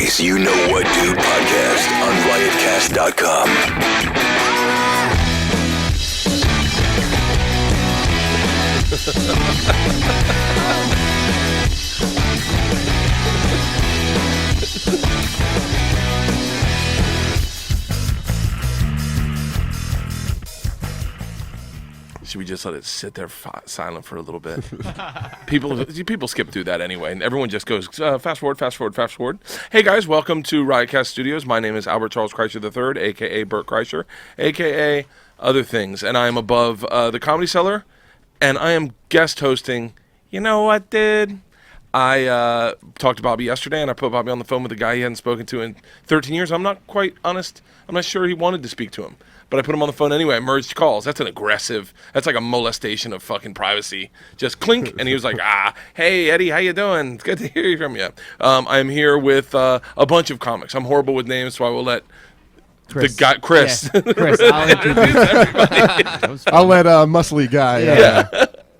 Today's You Know What Dude podcast on riotcast.com. Should we just let it sit there silent for a little bit? People skip through that anyway, and everyone just goes fast forward, fast forward, fast forward. Hey guys, welcome to Riotcast Studios. My name is Albert Charles Kreischer III, aka Bert Kreischer, aka other things, and I am above the Comedy Cellar, and I am guest hosting. You know what, dude? I talked to Bobby yesterday, and I put Bobby on the phone with a guy he hadn't spoken to in 13 years. I'm not quite honest. I'm not sure he wanted to speak to him. But I put him on the phone anyway. I merged calls. That's that's like a molestation of fucking privacy. Just clink. And he was like, hey, Eddie, how you doing? It's good to hear from you. I'm here with a bunch of comics. I'm horrible with names, so I will let Chris. the guy, Chris. Yeah. Chris, I'll let muscly guy. Yeah.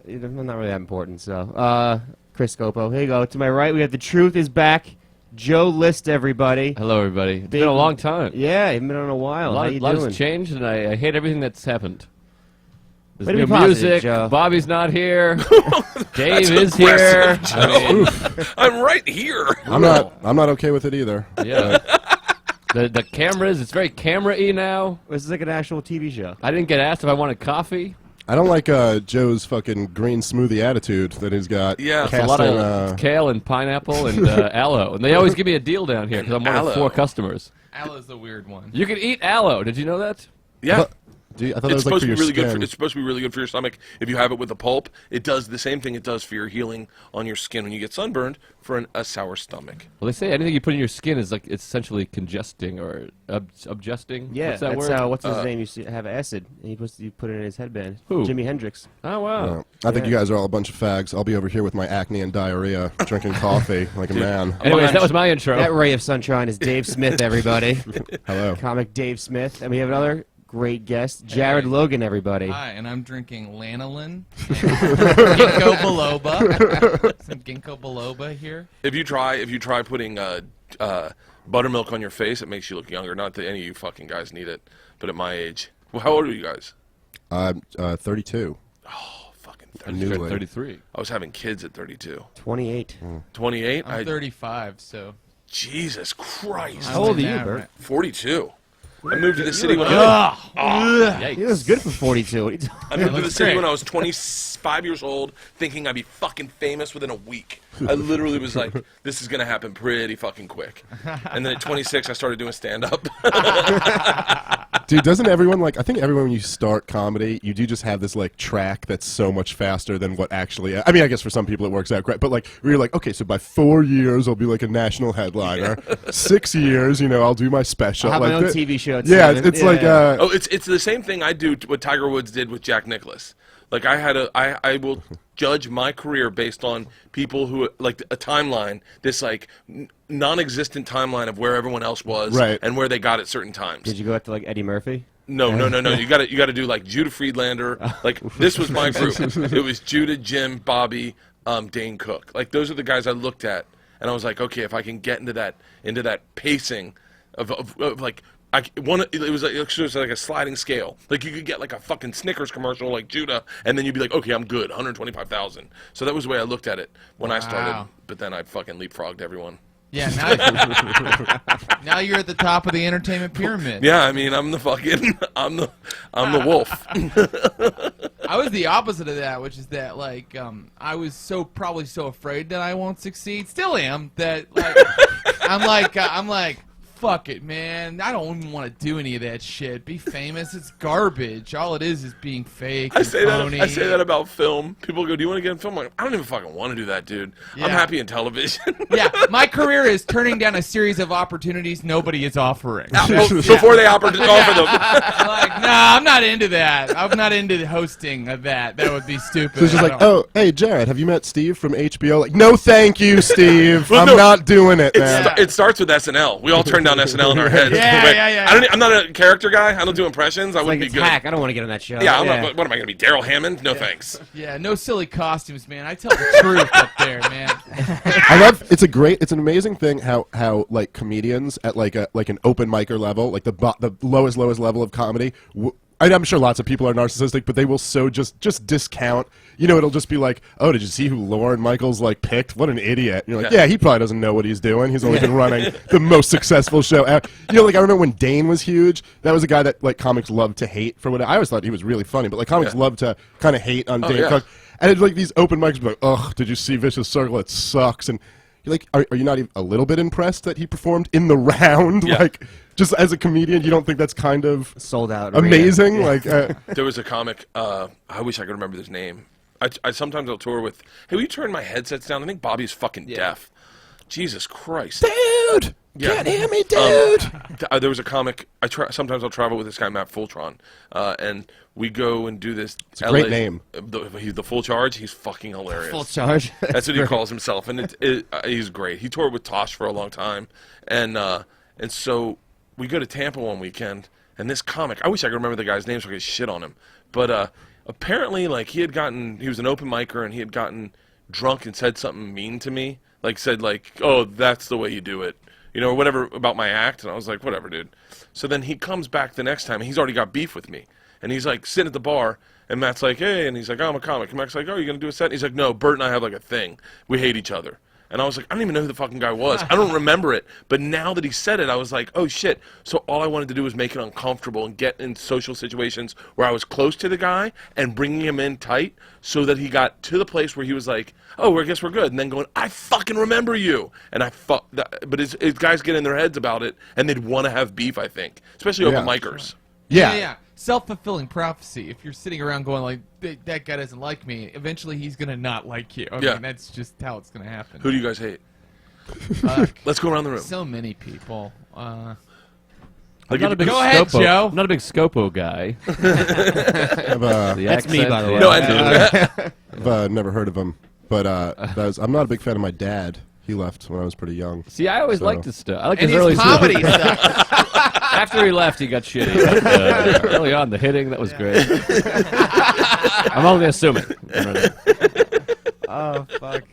I'm not really that important, so. Chris Scopo. Here you go. To my right, we have The Truth is Back. Joe List, everybody. Hello, everybody. It's been a long time. Yeah, you've been on a while. How you doing? A lot has changed, and I hate everything that's happened. There's Way to new be positive, music. Joe. Bobby's not here. Dave That's is here. aggressive, I'm right here. I'm not okay with it either. Yeah. The cameras, it's very camera-y now. This is like an actual TV show. I didn't get asked if I wanted coffee. I don't like Joe's fucking green smoothie attitude that he's got. Yeah. It's It's a lot of kale and pineapple and aloe. And they always give me a deal down here because I'm one of 4 customers. Aloe's the weird one. You can eat aloe. Did you know that? Yeah. I thought that It's was like supposed for to be your really good. skin. It's supposed to be really good for your stomach if you have it with the pulp. It does the same thing it does for your healing on your skin when you get sunburned for a sour stomach. Well, they say anything you put in your skin is like it's essentially congesting or adjusting. Yeah, What's that that's word? what's his name used to have acid, and you put it in his headband. Who? Jimi Hendrix. Oh, wow. I think you guys are all a bunch of fags. I'll be over here with my acne and diarrhea, drinking coffee like a man. Anyways, that was my intro. That ray of sunshine is Dave Smith, everybody. Hello. Comic Dave Smith. And we have another great guest, Jared Logan, everybody. Hi, and I'm drinking lanolin. Ginkgo biloba. Some ginkgo biloba here. If you try putting buttermilk on your face, it makes you look younger. Not that any of you fucking guys need it, but at my age. Well, how old are you guys? I'm 32. Oh, fucking A new 32. one. 33. I was having kids at 32. 28. 28? I'm 35, so. Jesus Christ. How old are you, Yeah, Bert? right. 42. I moved to the city when I He was good for 42. What are you talking I moved to the looks city great. when I was 25 years old, thinking I'd be fucking famous within a week. I literally was like, this is going to happen pretty fucking quick. And then at 26, I started doing stand-up. Dude, doesn't everyone I think everyone when you start comedy, you do just have this track that's so much faster than what actually, I mean, I guess for some people it works out great, but where you're like, okay, so by 4 years I'll be like a national headliner. 6 years, I'll do my special. I'll have my own that- TV show. At Yeah, 7. it's like, Oh, it's the same thing I do what Tiger Woods did with Jack Nicklaus. Like I will judge my career based on people who like a timeline, this non-existent timeline of where everyone else was Right. and where they got at certain times. Did you go after Eddie Murphy? No. You got to do like Judah Friedlander. Like this was my group. It was Judah, Jim, Bobby, Dane Cook. Like those are the guys I looked at, and I was like, okay, if I can get into that pacing of it was like a sliding scale. Like you could get like a fucking Snickers commercial like Judah, and then you'd be like, okay, I'm good, 125,000. So that was the way I looked at it when I started. Wow. But then I fucking leapfrogged everyone. Yeah, now you're at the top of the entertainment pyramid. Yeah, I mean, I'm the wolf. I was the opposite of that, which is that I was probably so afraid that I won't succeed. Still am. That I'm like fuck it, man. I don't even want to do any of that shit. Be famous, it's garbage. All it is being fake. I and say phony. that about film. People go, "Do you want to get in film?" I'm like, I don't even fucking want to do that, dude. I'm Yeah. happy in television. Yeah, my career is turning down a series of opportunities nobody is offering. Before they offer them. I'm like, nah, I'm not into that. I'm not into the hosting of that. That would be stupid. so it's just I like, don't- oh, hey, Jared, have you met Steve from HBO? Like, no, thank you, Steve. Well, I'm no, not doing it, man. It starts with SNL. We all turn down on SNL in our heads. Yeah. I'm not a character guy. I don't do impressions. I Like wouldn't be it's good. hack. I don't want to get on that show. Yeah, I'm not, what am I going to be, Daryl Hammond? No thanks. Yeah, no silly costumes, man. I tell the truth up there, man. I love. It's an amazing thing how like comedians at like an open micer level, like the lowest level of comedy. I'm sure lots of people are narcissistic, but they will so just discount. You know, it'll just be like, oh, did you see who Lorne Michaels like picked? What an idiot! And you're like, yeah, he probably doesn't know what he's doing. He's only been running the most successful show ever. You know, like I remember when Dane was huge. That was a guy that like comics loved to hate for what I always thought he was really funny, but like comics loved to kind of hate on Dane Cook. And it's like these open mics, be like, ugh, did you see Vicious Circle? It sucks. And you're like, are you not even a little bit impressed that he performed in the round? Yeah. Like, just as a comedian, you don't think that's kind of Sold out. amazing? Yeah. Like, There was a comic, I wish I could remember his name. I sometimes I'll tour with, hey, will you turn my headsets down? I think Bobby's fucking deaf. Jesus Christ. dude, can't hear me, dude. There was a comic, sometimes I'll travel with this guy, Matt Fultron, and we go and do this. It's a great name. The Full Charge, he's fucking hilarious. Full charge. That's what he calls himself, and he's great. He toured with Tosh for a long time, and so we go to Tampa one weekend, and this comic, I wish I could remember the guy's name so I could shit on him, but apparently, like, he was an open micer, and he had gotten drunk and said something mean to me, like said like, oh, that's the way you do it, you know, or whatever about my act, and I was like, whatever, dude. So then he comes back the next time, and he's already got beef with me, and he's like sitting at the bar, and Matt's like, hey, and he's like, oh, I'm a comic, and Matt's like, oh, you gonna do a set? And he's like, no, Bert and I have like a thing, we hate each other. And I was like, I don't even know who the fucking guy was. I don't remember it. But now that he said it, I was like, oh, shit. So all I wanted to do was make it uncomfortable and get in social situations where I was close to the guy and bringing him in tight so that he got to the place where he was like, oh, I guess we're good. And then going, I fucking remember you. And but his guys get in their heads about it, and they'd want to have beef, I think, especially open micers. Yeah. Self-fulfilling prophecy. If you're sitting around going like, that guy doesn't like me, eventually he's going to not like you. I mean, that's just how it's going to happen. Who do you guys hate? Let's go around the room. So many people. I'm not a big Go ahead, Scopo, Joe. I'm not a big Scopo guy. That's me, by the way. No, I do. I've never heard of him, but I'm not a big fan of my dad. He left when I was pretty young. See, I always liked his stuff. I like And his early his comedy stuff. After he left, he got shitty. But, early on, the hitting, that was great. I'm only assuming. Oh, fuck.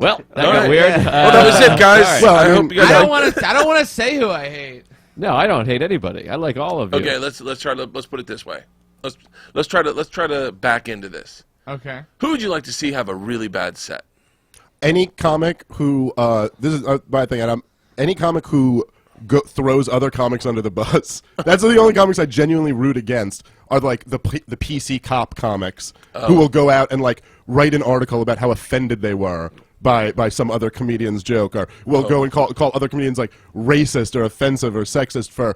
Well, that got right. weird. Well, that was it, guys. Well, I I mean, hope you guys I don't want to say who I hate. No, I don't hate anybody. I like all of you. Okay, let's put it this way. Let's try to back into this. Okay. Who would you like to see have a really bad set? Any comic who this is my thing, Adam. Any comic who throws other comics under the bus. That's the only comics I genuinely root against. Are like the PC cop comics who will go out and like write an article about how offended they were by some other comedian's joke, or will go and call other comedians like racist or offensive or sexist for,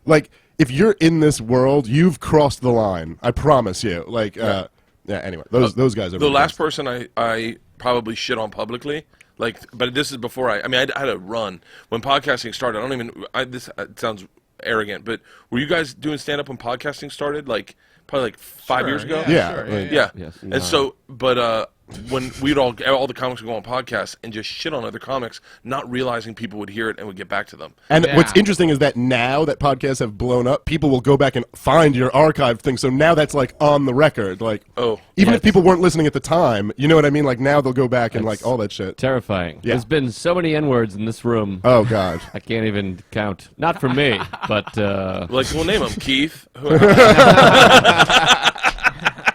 like, if you're in this world, you've crossed the line. I promise you. Like, yeah. Anyway, those guys are the last person I probably shit on publicly. Like, but this is before I had a run when podcasting started. This sounds arrogant, but were you guys doing stand up when podcasting started? Like probably like 5 years ago. Yeah. Yeah. Yes. And so, but when we'd all the comics would go on podcasts and just shit on other comics, not realizing people would hear it and would get back to them. And what's interesting is that now that podcasts have blown up, people will go back and find your archived thing. So now that's like on the record. Like, even if people weren't listening at the time, you know what I mean? Like now they'll go back and like all that shit. Terrifying. Yeah. There's been so many N-words in this room. Oh God. I can't even count. Not from me, but Like, we'll name them Keith.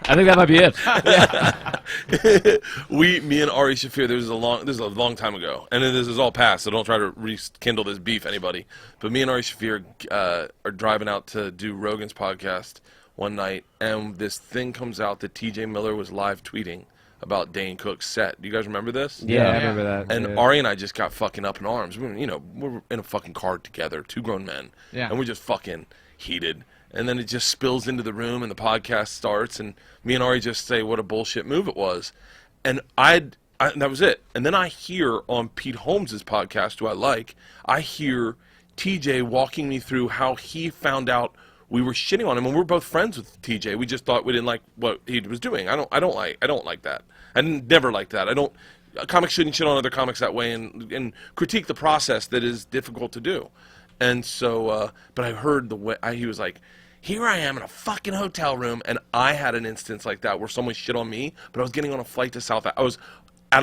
I think that might be it. Me and Ari Shafir, this is a long time ago, and then this is all past, so don't try to rekindle this beef, anybody. But me and Ari Shafir are driving out to do Rogan's podcast one night, and this thing comes out that TJ Miller was live tweeting about Dane Cook's set. Do you guys remember this? Yeah, I remember that. And Ari and I just got fucking up in arms. We're in a fucking car together, two grown men, and we're just fucking heated. And then it just spills into the room, and the podcast starts, and me and Ari just say what a bullshit move it was. And that was it. And then I hear on Pete Holmes' podcast, who I like, I hear TJ walking me through how he found out we were shitting on him, and we're both friends with TJ. We just thought we didn't like what he was doing. I don't like that. I never liked that. comics shouldn't shit on other comics that way and critique the process that is difficult to do. And so, but I heard the way he was like, here I am in a fucking hotel room, and I had an instance like that where someone shit on me, but I was getting on a flight to I was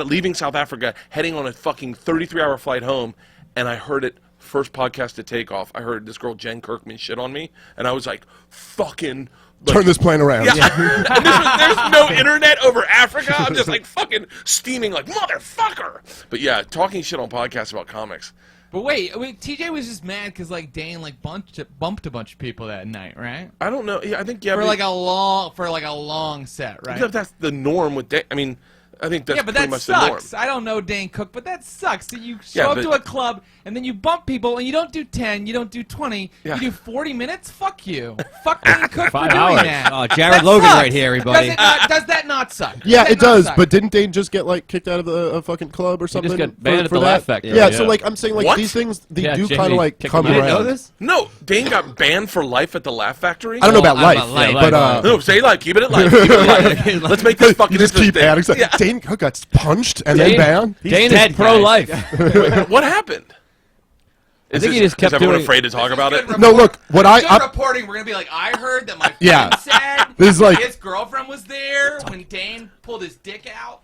leaving South Africa, heading on a fucking 33-hour flight home, and I heard it first podcast to take off. I heard this girl Jen Kirkman shit on me, and I was like, fucking. Like, Turn this plane around. Yeah. There's no internet over Africa. I'm just like fucking steaming like motherfucker. But yeah, talking shit on podcasts about comics. But wait, TJ was just mad because like Dane like bumped a bunch of people that night, right? I don't know. Yeah, I think for like a long set, right? That's the norm with Dane. I mean, I think that's but pretty that much the norm. sucks. I don't know Dane Cook, but that sucks. That you show up to a club and then you bump people and you don't do 10, you don't do 20, Yeah. you do 40 minutes. Fuck you. Fuck Dane Cook for 5 doing hours. that. Oh, Jared That Logan sucks. right here, everybody. Does that not suck? Yeah, that it not does. suck? But didn't Dane just get like kicked out of a fucking club or something? got banned at for the that? Laugh Factory. Yeah, Yeah. so like I'm saying, like What? these things they Yeah, do Jamie kind of like kicked come him out. You around. didn't know this? No, Dane got banned for life at the Laugh Factory. I don't know about Well, life, about life, but but, No, say life. Keep it at life. Keep it at life. Let's make this fucking you just keep interesting. adding stuff. Yeah. Dane Cook got punched and then banned. Dane dead, is pro-life. What happened? I think he just kept Is everyone doing. afraid to talk about it? No, look, what Good I reporting. We're gonna be like, I heard that my Yeah. friend said This is like- his girlfriend was there when Dane pulled his dick out.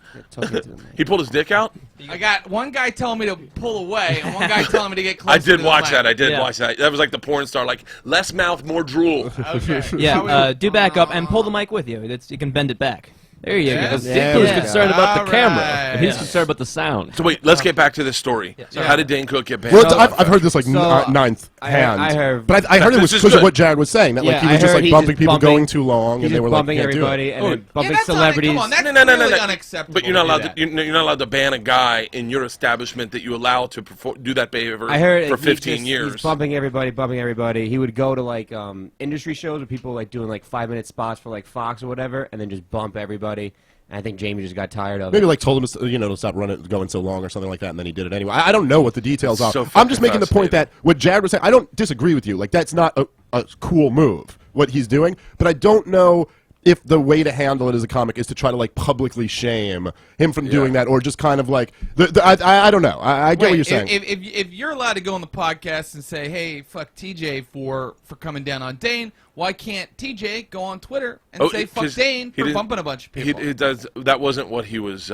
He pulled his dick out? I got one guy telling me to pull away and one guy telling me to get closer. I did to the watch mic. that. I did Yeah. watch that. That was like the porn star, like, less mouth, more drool. Okay. Yeah, do back up and pull the mic with you. You can bend it back. There you Yes. go. There Deepu's we go. concerned about the All camera, right. but he's Yeah. concerned about the sound. So wait, let's get back to this story. So Yeah. how did Dane Cook get banned? well, I've heard this like So, ninth I hand, heard- but I heard it was This is because of good. what Jared was saying. That like Yeah, he I was just heard like he's bumping just people bumping- going too long, He's and they just were like, bumping can't do it. everybody and then bumping that's celebrities. Come on, that's No. really unacceptable. But you're not to do allowed that. to. You're not allowed to ban a guy in your establishment that you allow to do that behavior I heard for he 15 just- years. He's bumping everybody. He would go to like industry shows where people like doing like 5-minute spots for like Fox or whatever, and then just bump everybody. And I think Jamie just got tired of Maybe it. like told him to stop going so long or something like that, and then he did it anyway. I don't know what the details are. So I'm just fucking making the point that fascinating. what Jared was saying. I don't disagree with you. Like that's not a cool move what he's doing, but I don't know if the way to handle it as a comic is to try to like publicly shame him from doing that, or just kind of like I don't know. I get what Wait, you're saying. If you're allowed to go on the podcast and say, "Hey, fuck TJ for coming down on Dane," why can't TJ go on Twitter and say "fuck 'cause Dane" he for didn't- bumping a bunch of people? He does. That wasn't what he was.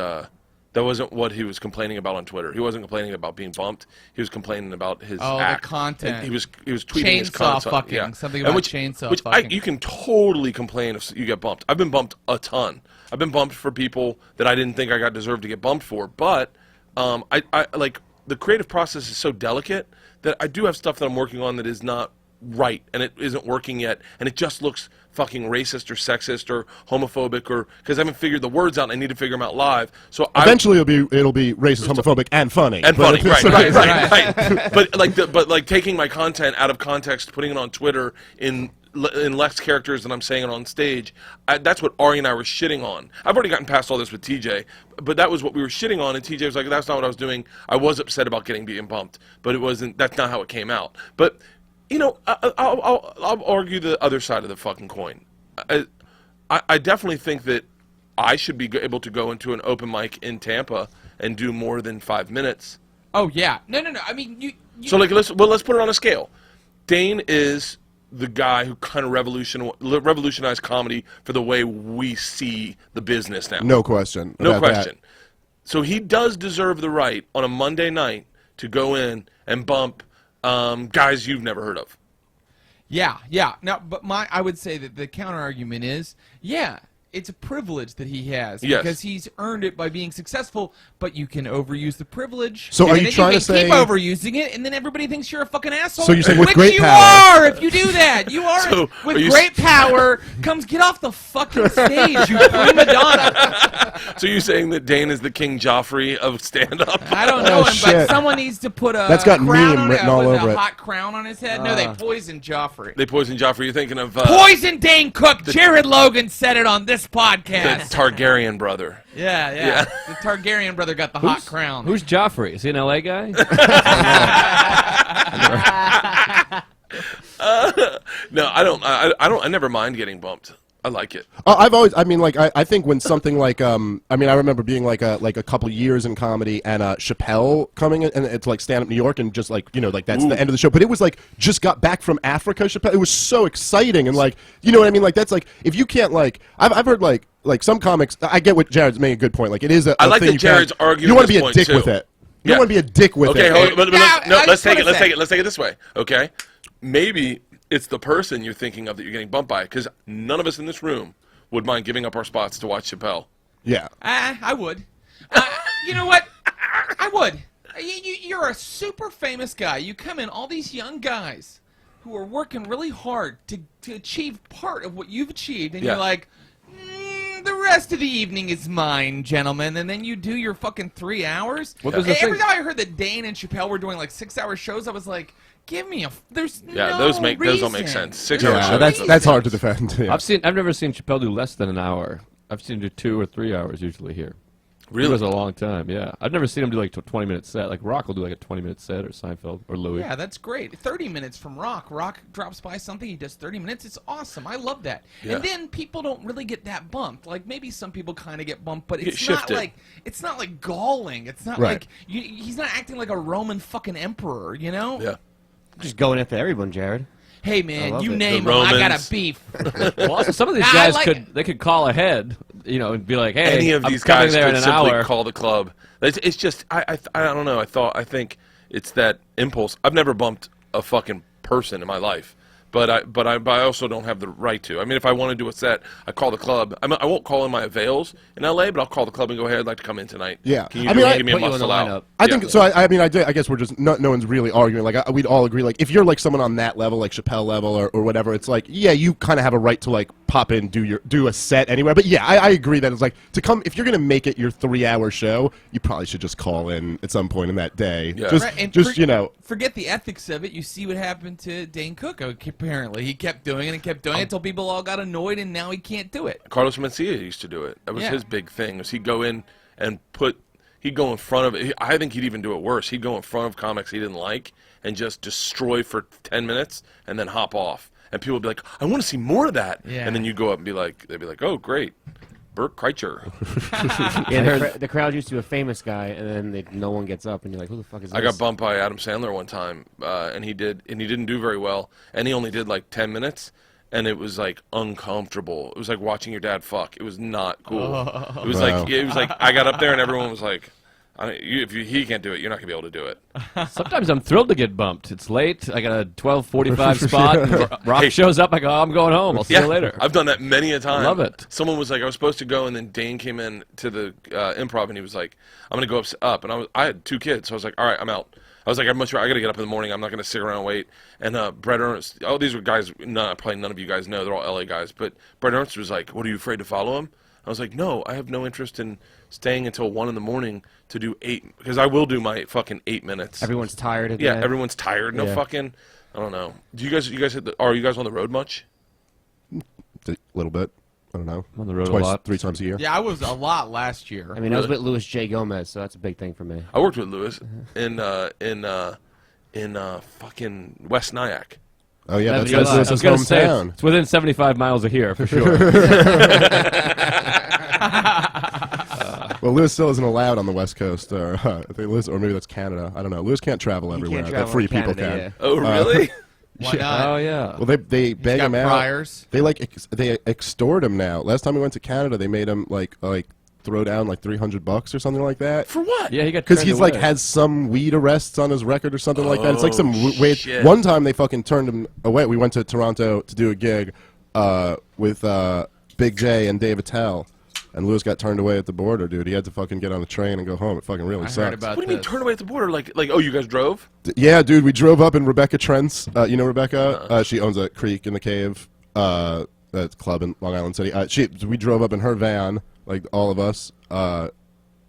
That wasn't what he was complaining about on Twitter. He wasn't complaining about being bumped. He was complaining about his Oh, the act. content. And he was tweeting his Chainsaw content. fucking. Yeah. Something And about which, chainsaw which fucking. you can totally complain if you get bumped. I've been bumped a ton. I've been bumped for people that I didn't think I got deserved to get bumped for. But I like the creative process is so delicate that I do have stuff that I'm working on that is not right and it isn't working yet, and it just looks fucking racist or sexist or homophobic, or because I haven't figured the words out and I need to figure them out live. So Eventually, it'll be racist, homophobic, and funny. and But funny, it's- right. But taking my content out of context, putting it on Twitter in less characters than I'm saying it on stage. That's what Ari and I were shitting on. I've already gotten past all this with TJ, but that was what we were shitting on, and TJ was like, "That's not what I was doing. I was upset about being bumped, but it wasn't. That's not how it came out." But you know, I'll argue the other side of the fucking coin. I definitely think that I should be able to go into an open mic in Tampa and do more than 5 minutes. Oh yeah, no. I mean, you So like, let's put it on a scale. Dane is the guy who kind of revolutionized comedy for the way we see the business now. No question. No about that. question. So he does deserve the right on a Monday night to go in and bump guys you've never heard of. Yeah. Now, but I would say that the counter argument is, yeah, it's a privilege that he has Yes. because he's earned it by being successful. But you can overuse the privilege. So and are you then trying you to can say- keep overusing it, and then everybody thinks you're a fucking asshole. So you're saying with which great you power- are if you do that. You are So with are you great power comes get off the fucking stage, you prima donna. So you're saying that Dane is the King Joffrey of stand-up? I don't know him, but shit. someone needs to put a That's got crown meme on written it, all with over a it. hot crown on his head. No, they poisoned Joffrey. They poisoned Joffrey. You're thinking of Poison Dane Cook. Jared Logan said it on this the podcast. Targaryen brother. Yeah. The Targaryen brother got the hot crown. Who's Joffrey? Is he an LA guy? No, I don't. I never mind getting bumped. I like it. I've always, I mean, like, I think when something like, I mean, I remember being like a couple years in comedy and Chappelle coming in, and it's like Stand Up New York, and just like, you know, like that's the end of the show. But it was like, just got back from Africa, Chappelle. It was so exciting, and like, you know what I mean? Like, that's like, if you can't, like, I've heard like some comics, I get what Jared's making a good point. Like, it is a I like thing that you Jared's can't- arguing You want to this be a point, dick too. with it. You Yeah. want to be a dick with Okay, it. hold on, but I let's just take it. wanna say- Let's take it this way. Okay, maybe it's the person you're thinking of that you're getting bumped by, because none of us in this room would mind giving up our spots to watch Chappelle. Yeah. I would. You know what? I would. You're a super famous guy. You come in, all these young guys who are working really hard to achieve part of what you've achieved, and Yeah. you're like, the rest of the evening is mine, gentlemen. And then you do your fucking 3 hours. Well, there's a Every thing- time I heard that Dane and Chappelle were doing like 6-hour shows, I was like, give me a. There's Yeah, no those don't make reason. sense. 6 hour Yeah, shows. that's hard to defend. Yeah. I've never seen Chappelle do less than an hour. I've seen him do 2 or 3 hours usually here. Really? It was a long time, yeah. I've never seen him do like a 20-minute set. Like Rock will do like a 20-minute set, or Seinfeld, or Louis. Yeah, that's great. 30 minutes from Rock. Rock drops by something, he does 30 minutes. It's awesome. I love that. Yeah. And then people don't really get that bumped. Like maybe some people kind of get bumped, but Get it's not shifted. like galling. It's not Right. like he's not acting like a Roman fucking emperor, you know? Yeah. Just going after everyone, Jared. Hey I man, love you it. name The him, I got Romans. a beef. Well, also, some of these I guys like could call ahead, you know, and be like, "Hey, Any of I'm these coming guys there could in an simply hour." call the club. It's just I don't know. I think it's that impulse. I've never bumped a fucking person in my life, but I also don't have the right to. I mean, if I want to do a set, I call the club. I won't call in my avails in LA, but I'll call the club and go, "Hey, I'd like to come in tonight. Yeah. Can you I mean, give me a put you in the muscle out?" lineup. I Yeah. think so. I mean, I guess we're just no one's really arguing. Like we'd all agree. Like if you're like someone on that level, like Chappelle level or whatever, it's like you kind of have a right to like pop in, do a set anywhere. But yeah, I agree that it's like to come if you're gonna make it your 3-hour show, you probably should just call in at some point in that day. Yeah. Just Right, and just you know. forget the ethics of it. You see what happened to Dane Cook. Apparently, he kept doing it and kept doing it until people all got annoyed, and now he can't do it. Carlos Mencia used to do it. That was Yeah. his big thing. Was he'd go in and he'd go in front of it. I think he'd even do it worse. He'd go in front of comics he didn't like and just destroy for 10 minutes and then hop off. And people would be like, "I want to see more of that." Yeah. And then you go up and they'd be like, "Oh, great, Bert Kreischer." Yeah, the crowd used to be a famous guy, and then no one gets up, and you're like, who the fuck is this? I got bumped by Adam Sandler one time, and he didn't do very well, and he only did like 10 minutes. And it was like uncomfortable. It was like watching your dad fuck. It was not cool. It was Wow. like I got up there and everyone was like, he can't do it, you're not gonna be able to do it. Sometimes I'm thrilled to get bumped. It's late. I got a 12:45 spot. And Rock shows up. I go, "I'm going home. I'll see you later." I've done that many a time. Love it. Someone was like, I was supposed to go, and then Dane came in to the improv, and he was like, "I'm gonna go up," and I had 2 kids, so I was like, "All right, I'm out." I was like, I gotta get up in the morning. I'm not gonna sit around and wait. And Brett Ernst, these were guys. Probably none of you guys know. They're all LA guys. But Brett Ernst was like, "What, are you afraid to follow him?" I was like, "No, I have no interest in staying until 1 in the morning to do 8, because I will do my fucking 8 minutes." Everyone's tired. Yeah, everyone's tired. No Yeah. fucking. I don't know. Do you guys are you guys on the road much? A little bit. I don't know. I'm on the road a Twice, lot. 3 times a year. Yeah, I was a lot last year. I mean, I was with Louis J. Gomez, so that's a big thing for me. I worked with Lewis in fucking West Nyack. Oh yeah, that's That's Lewis's I was gonna say hometown. it's within 75 miles of here for sure. Well, Lewis still isn't allowed on the West Coast, or I think Lewis, or maybe that's Canada. I don't know. Lewis can't travel everywhere. travel that free in people Canada, can. Oh, really? Why not? Oh yeah. Well, they beg got him out. priors. They they extort him now. Last time we went to Canada, they made him like throw down like $300 or something like that. For what? Yeah, he got Because turned he's like away. has some weed arrests on his record or something like that. It's like some weird. shit. One time they fucking turned him away. We went to Toronto to do a gig with Big J and Dave Attell, and Lewis got turned away at the border, dude. He had to fucking get on a train and go home. It fucking really I sucks. heard about What do you mean this. turn away at the border? Like oh, you guys drove? Yeah, dude, we drove up in Rebecca Trent's. You know Rebecca? She owns a Creek in the Cave club in Long Island City. We drove up in her van, like all of us.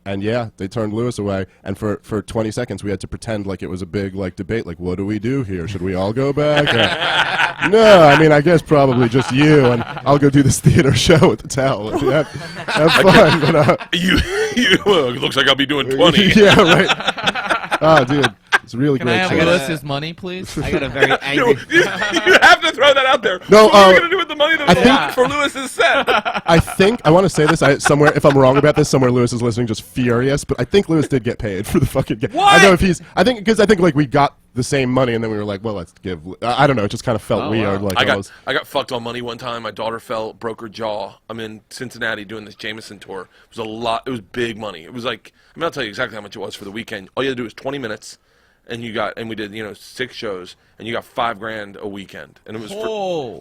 And yeah, they turned Lewis away. And for 20 seconds, we had to pretend like it was a big debate. Like, what do we do here? Should we all go back? No, I mean, I guess probably just you. And I'll go do this theater show at the Towel. Have fun. But, You well, it looks like I'll be doing 20. yeah, right. Oh, dude. It's a really Can I great have show. Lewis's money, please? I got a very You, angry. you have to throw that out there. No, what are you gonna do with the money that was for Lewis's set? I want to say this somewhere. If I'm wrong about this, somewhere Lewis is listening, just furious. But I think Lewis did get paid for the fucking game. What? I know if he's. I think like we got the same money, and then we were like, well, let's give. I don't know. It just kind of felt weird. wow. Like I got fucked on money one time. My daughter broke her jaw. I'm in Cincinnati doing this Jameson tour. It was a lot. It was big money. It was like, I'll tell you exactly how much it was for the weekend. All you had to do was 20 minutes, and we did 6 shows, and you got $5,000 a weekend, and it was it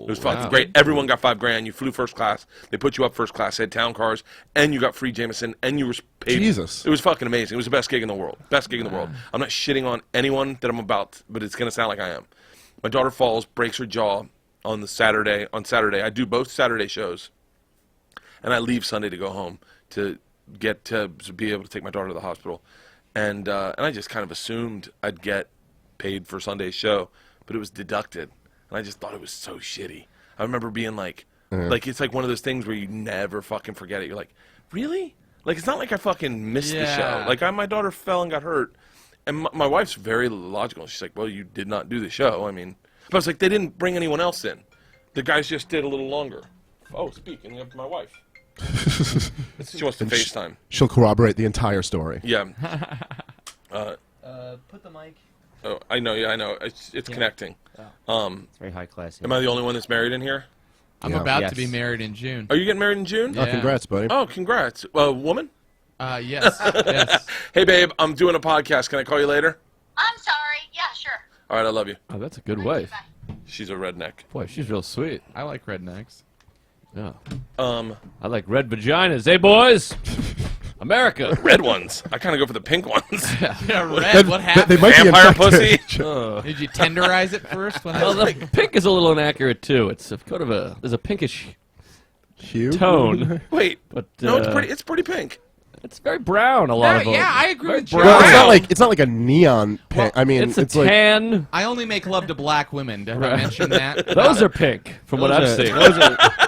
was fucking great. Everyone got $5,000. You flew first class. They put you up first class. They had town cars, and you got free Jameson, and you were paid. Jesus. It was fucking amazing. It was the best gig in the world. Best gig in the world. I'm not shitting on anyone that I'm about, but it's gonna sound like I am. My daughter falls, breaks her jaw on Saturday. I do both Saturday shows, and I leave Sunday to go home to get to be able to take my daughter to the hospital. And I just kind of assumed I'd get paid for Sunday's show, but it was deducted, and I just thought it was so shitty. I remember being like it's like one of those things where you never fucking forget it. You're like, really? Like, it's not like I fucking missed the show. Like, my daughter fell and got hurt, and my wife's very logical. She's like, well, you did not do the show. I mean, but I was like, they didn't bring anyone else in. The guys just did a little longer. Oh, speaking of my wife. She wants to FaceTime. she'll corroborate the entire story. Yeah. Put the mic. Oh, I know. Yeah, I know. It's connecting. It's very high class. Am I the only one that's married in here? I'm Yeah. about Yes. to be married in June. Are you getting married in June? Yeah. Oh, congrats, buddy. Oh, congrats. Woman? Yes. Yes. Hey, babe, I'm doing a podcast. Can I call you later? I'm sorry. Yeah, sure. All right, I love you. Oh, that's a good wife. Bye. She's a redneck. Boy, she's real sweet. I like rednecks. Yeah. I I like red vaginas. Hey, boys! America! red ones. I kind of go for the pink ones. Yeah, red. What happened? They might be Vampire infected. pussy. Did you tenderize it first? When I Well, was the pink is a little inaccurate, too. It's kind of there's a pinkish Hugh? tone, Wait. but No, it's pretty pink. it's very brown, a lot of them. yeah, I agree Very with you. brown. Well, it's not like a neon pink. I mean, It's a like tan. I only make love to black women. Did I mention that? Those are pink, from what I've seen.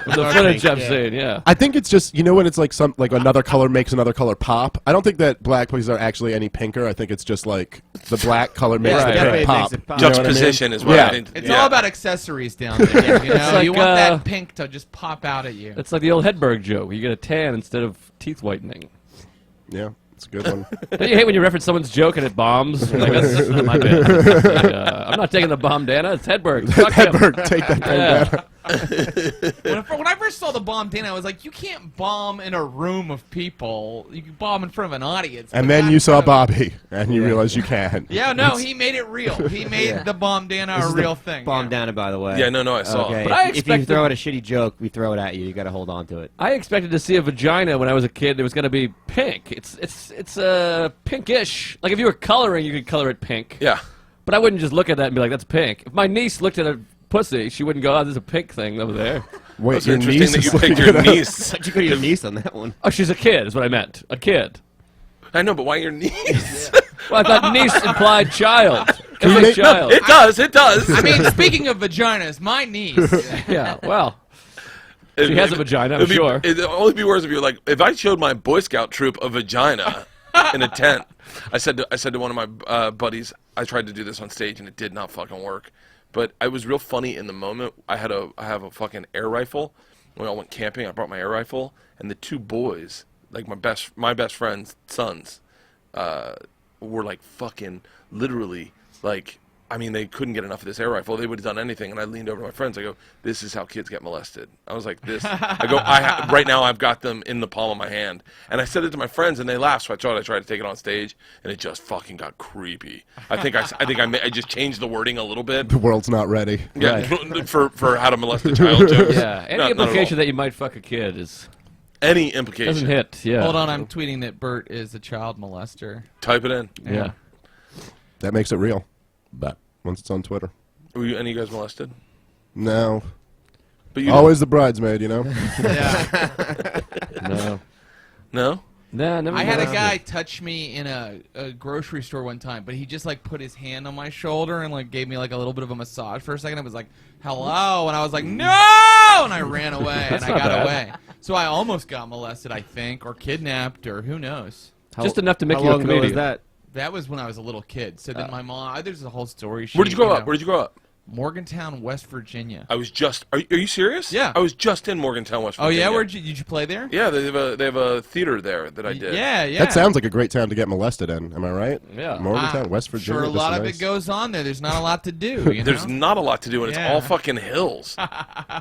From the footage I've seen, yeah. I think it's just when it's like another color makes another color pop. I don't think that black places are actually any pinker. I think it's just like the black color makes Right. the Definitely pink pop. makes it pop. You know what I mean? Juxtaposition is what Yeah. I think. It's all about accessories down there. You know, like, you want that pink to just pop out at you. It's like the old Hedberg joke. You get a tan instead of teeth whitening. Yeah, it's a good one. Don't you hate when you reference someone's joke and it bombs? You're like, that's not my bad. It's like, I'm not taking the bomb, Dana. It's Hedberg. Fuck him. Hedberg, take that thing Yeah. down. When I first saw the bomb, Dana, I was like, you can't bomb in a room of people. You can bomb in front of an audience. And but then not you in saw front of- Bobby, and you realized you can't. Yeah, no, he made it real. He made the bomb Dana This a is the real thing. Bomb yeah. Dana, by the way. Yeah, no, I saw. Okay. But I if you expected- throw out a shitty joke, we throw it at you. You got to hold on to it. I expected to see a vagina when I was a kid. It was going to be pink. It's pinkish. Like if you were coloring, you could color it pink. Yeah. But I wouldn't just look at that and be like, that's pink. If my niece looked at a pussy, she wouldn't go, oh, there's a pink thing over there. Wait, It's your interesting niece that is you looking picked your it up. niece. But you got your niece on that one. Oh, she's a kid, is what I meant. A kid. I know, but why your niece? Well, I thought niece implied child. you It's a make- child. It does. It does. I mean, speaking of vaginas, my niece. Yeah, well, she has a vagina, I'm It'd be- sure. It'd only be worse if you're like, if I showed my Boy Scout troop a vagina in a tent. I said to one of my buddies, I tried to do this on stage and it did not fucking work. But it was real funny in the moment. I have a fucking air rifle. When I went camping, I brought my air rifle, and the two boys, like my best friend's sons, were like fucking literally like, I mean, they couldn't get enough of this air rifle. They would have done anything. And I leaned over to my friends. I go, "This is how kids get molested." I was like, "This." I go, right now I've got them in the palm of my hand." And I said it to my friends, and they laughed. So I tried to take it on stage, and it just fucking got creepy. I just changed the wording a little bit. The world's not ready. Yeah, for how to molest a child jokes. Yeah, any Not at all. implication that you might fuck a kid Any implication. doesn't hit. Yeah. Hold on, I'm tweeting that Bert is a child molester. Type it in. Yeah. That makes it real. But once it's on Twitter. Were you any of you guys molested? No. But you Always the bridesmaid, you know? Yeah. No. no. Nah, never I had a molested. guy touch me in a grocery store one time, but he just like put his hand on my shoulder and like gave me like a little bit of a massage for a second. I was like, "Hello," and I was like, "No!" and I ran away and I not got bad. away. So I almost got molested, I think, or kidnapped, or who knows. Just enough to make How you a long ago was comedian. that? That was when I was a little kid. So then my mom, there's a whole story. Where did you grow up? Where did you grow up? Morgantown, West Virginia. I was just. Are you serious? Yeah. I was just in Morgantown, West Oh Virginia. yeah, did you play there? Yeah, they have a theater there that I did. Yeah, yeah. That sounds like a great town to get molested in. Am I right? Yeah. Morgantown, West Virginia. Sure, a just lot of nice. it goes on there. There's not a lot to do. You There's know? not a lot to do, and it's Yeah. all fucking hills.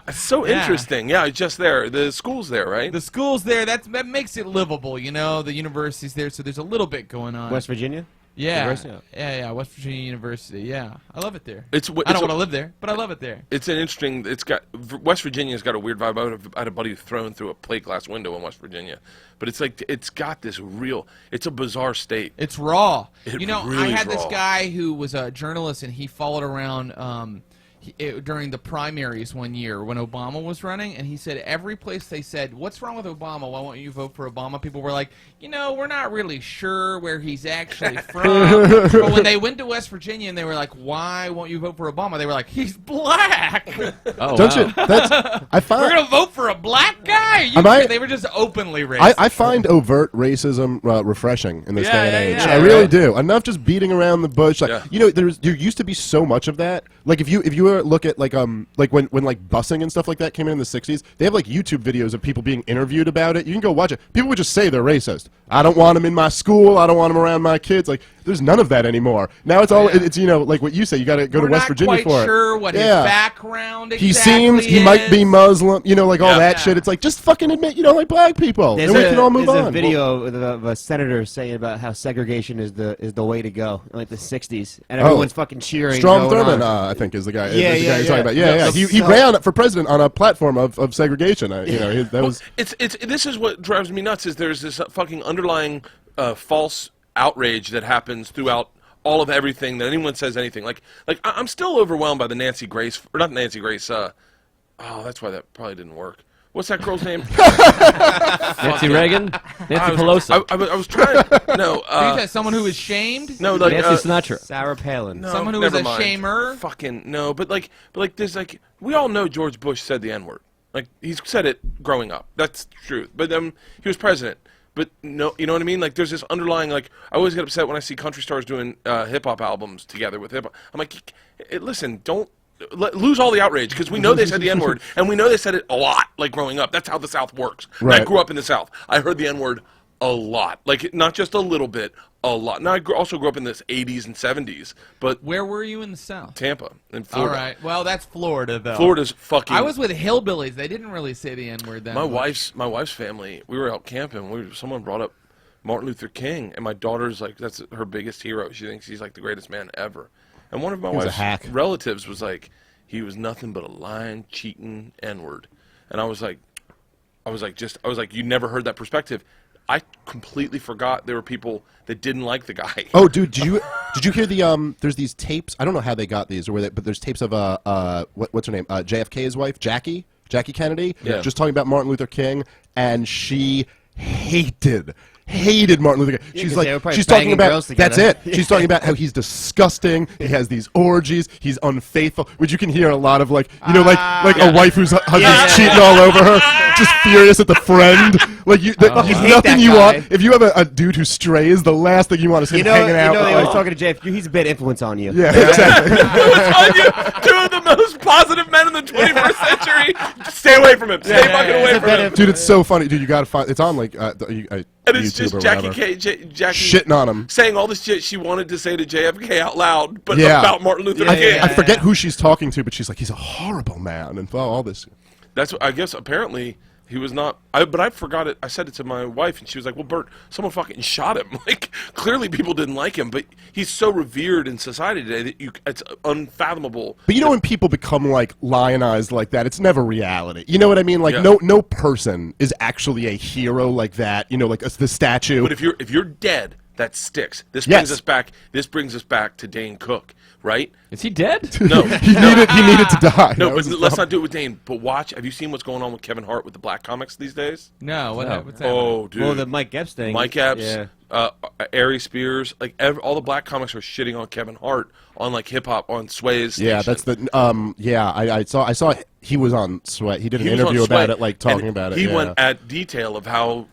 It's so Yeah. interesting. Yeah, it's just there. The school's there, right? The school's there. That makes it livable. You know, the university's there, so there's a little bit going on. West Virginia. Yeah, University? yeah, West Virginia University. Yeah, I love it there. It's I don't want to live there, but I love it there. It's an interesting. It's got West Virginia's got a weird vibe. I had a buddy thrown through a plate glass window in West Virginia, but it's like it's got this real. It's a bizarre state. It's raw. It You know, really I had is this raw. guy who was a journalist, and he followed around during the primaries one year when Obama was running, and he said every place they said, "What's wrong with Obama? Why won't you vote for Obama?" People were like, "You know, we're not really sure where he's actually from." But when they went to West Virginia and they were like, "Why won't you vote for Obama?" They were like, "He's black. Oh, Don't wow. you? That's I We're find. gonna vote for a black guy." They were just openly racist. I find overt racism refreshing in this Yeah, day and yeah, age. yeah. I really do. Enough just beating around the bush. Like, Yeah. you know, there used to be so much of that. Like if you were look at like when like busing and stuff like that came in the 60s, they have like YouTube videos of people being interviewed about it. You can go watch it. People would just say they're racist. I don't want them in my school. I don't want them around my kids. Like there's none of that anymore. Now it's all it's you know like what you say. You got to go We're to West not Virginia quite for sure it. what Yeah. his background He exactly seems he might be is. Muslim. You know, like all that Yeah. shit. It's like just fucking admit you don't like black people, There's and we can all move there's on. a video of a senator saying about how segregation is the way to go in like the '60s, and everyone's fucking cheering. Strom going Thurmond, on. I think, is the guy. Yeah, is the yeah, guy you're talking yeah. about. Yeah, No, yeah. He so- ran for president on a platform of segregation. That was. It's this is what drives me nuts. Is there's this fucking underlying false outrage that happens throughout all of everything that anyone says anything. Like I'm still overwhelmed by the Nancy Grace or not Nancy Grace. Oh, that's why that probably didn't work. What's that girl's name? Nancy Reagan? Nancy I was, Pelosi? I was trying. No, You said someone who was shamed? no, like Nancy Sinatra? Sarah Palin. no, Someone who was never a mind. shamer? Fucking no, but there's like we all know George Bush said the N-word. Like he's said it growing up. That's the truth. But he was president. But no, you know what I mean? Like there's this underlying like I always get upset when I see country stars doing hip hop albums together with hip hop. I'm like, listen, don't lose all the outrage because we know they said the N-word and we know they said it a lot. Like growing up, that's how the South works. Right. I grew up in the South. I heard the N-word a lot. Like not just a little bit, a lot. Now I also grew up in the 80s and 70s, but Where were you in the South? Tampa in All Florida. right. Well, that's Florida, though. Florida's fucking. I was with hillbillies. They didn't really say the N-word that my much. wife's family. We were out camping. Someone brought up Martin Luther King, and my daughter's like, that's her biggest hero. She thinks he's like the greatest man ever. And one of my was a wife's hack. relatives was like, he was nothing but a lying, cheating N-word. And I was like, you never heard that perspective. I completely forgot there were people that didn't like the guy. Oh, dude, did you hear the There's these tapes. I don't know how they got these or where but there's tapes of what's her name? JFK's wife, Jackie Kennedy, Yeah. just talking about Martin Luther King, and she hated Martin Luther King. Yeah, She's 'cause like, they were probably she's talking banging about girls that's together. it. She's talking about how he's disgusting. He has these orgies. He's unfaithful, which you can hear a lot of like a wife whose husband's cheating all over her, just furious at the friend. Like there's hate nothing that you guy. want. If you have a dude who strays, the last thing you want is him hanging out. they with, always like- talking to JFK. He's a bad influence on you. yeah, exactly. Two of the most positive men in the 21st century. Stay away from him. Stay fucking away from him. Dude, it's so funny. Dude, you gotta find. It's on like And it's YouTube just or Jackie whatever. Jackie Shitting on him. saying all this shit she wanted to say to JFK out loud, but Yeah. about Martin Luther Yeah, King. yeah, I forget who she's talking to, but she's like, he's a horrible man, and all this. That's what I guess. Apparently, he was not. But I forgot it. I said it to my wife, and she was like, "Well, Bert, someone fucking shot him. Like, clearly people didn't like him, but he's so revered in society today that it's unfathomable." But you know when people become like lionized like that, it's never reality. You know what I mean? Like Yeah. no person is actually a hero like that. You know, like the statue. But if you're dead, that sticks. This Yes. brings us back. This brings us back to Dane Cook, right? Is he dead? No, he needed to die. no. That But was his let's problem. not do it with Dane. But watch. Have you seen what's going on with Kevin Hart with the black comics these days? No, what's that? Oh, dude. Well, the Mike Epps thing. Mike Epps, Yeah. Ari Spears, like all the black comics are shitting on Kevin Hart on like hip hop on Sway's. Yeah, station. that's the I saw he was on Sweat. He did an He was on interview Sway, about it, like talking and about it. He yeah. went at detail of how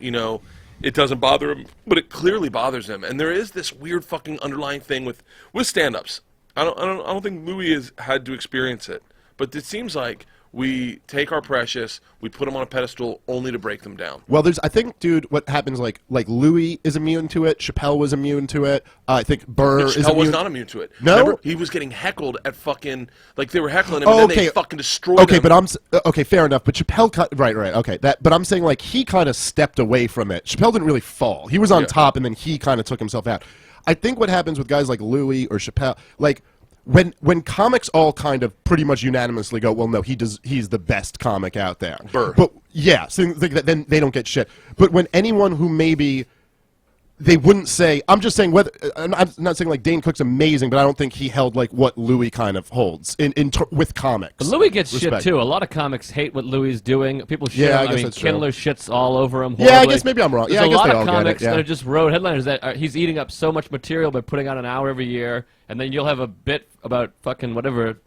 it doesn't bother him, but it clearly bothers him. And there is this weird fucking underlying thing with stand-ups. I don't think Louis has had to experience it, but it seems like we take our precious, we put them on a pedestal only to break them down. Well, I think, dude, what happens, like Louis is immune to it, Chappelle was immune to it, I think Burr is immune. Chappelle was not immune to it. No? Remember, he was getting heckled at fucking, like they were heckling him, and then they fucking destroyed him. Okay, fair enough, but Chappelle, right, okay, but I'm saying, like, he kind of stepped away from it. Chappelle didn't really fall. He was on top, and then he kind of took himself out. I think what happens with guys like Louis or Chappelle, like, when comics all kind of pretty much unanimously go, well, no, he's the best comic out there. Burr. But yeah, so then they don't get shit. But when anyone who maybe they wouldn't say, I'm just saying whether I'm not saying like Dane Cook's amazing, but I don't think he held like what Louis kind of holds with comics. But Louis gets Respect. shit too. A lot of comics hate what Louis is doing. People shit. Yeah, him. I guess mean, that's true. Kindler shits all over him. Yeah, I horribly. guess maybe I'm wrong. There's Yeah, I a guess lot they of all get it, comics yeah. that are just wrote headliners that he's eating up so much material by putting out an hour every year, and then you'll have a bit about fucking whatever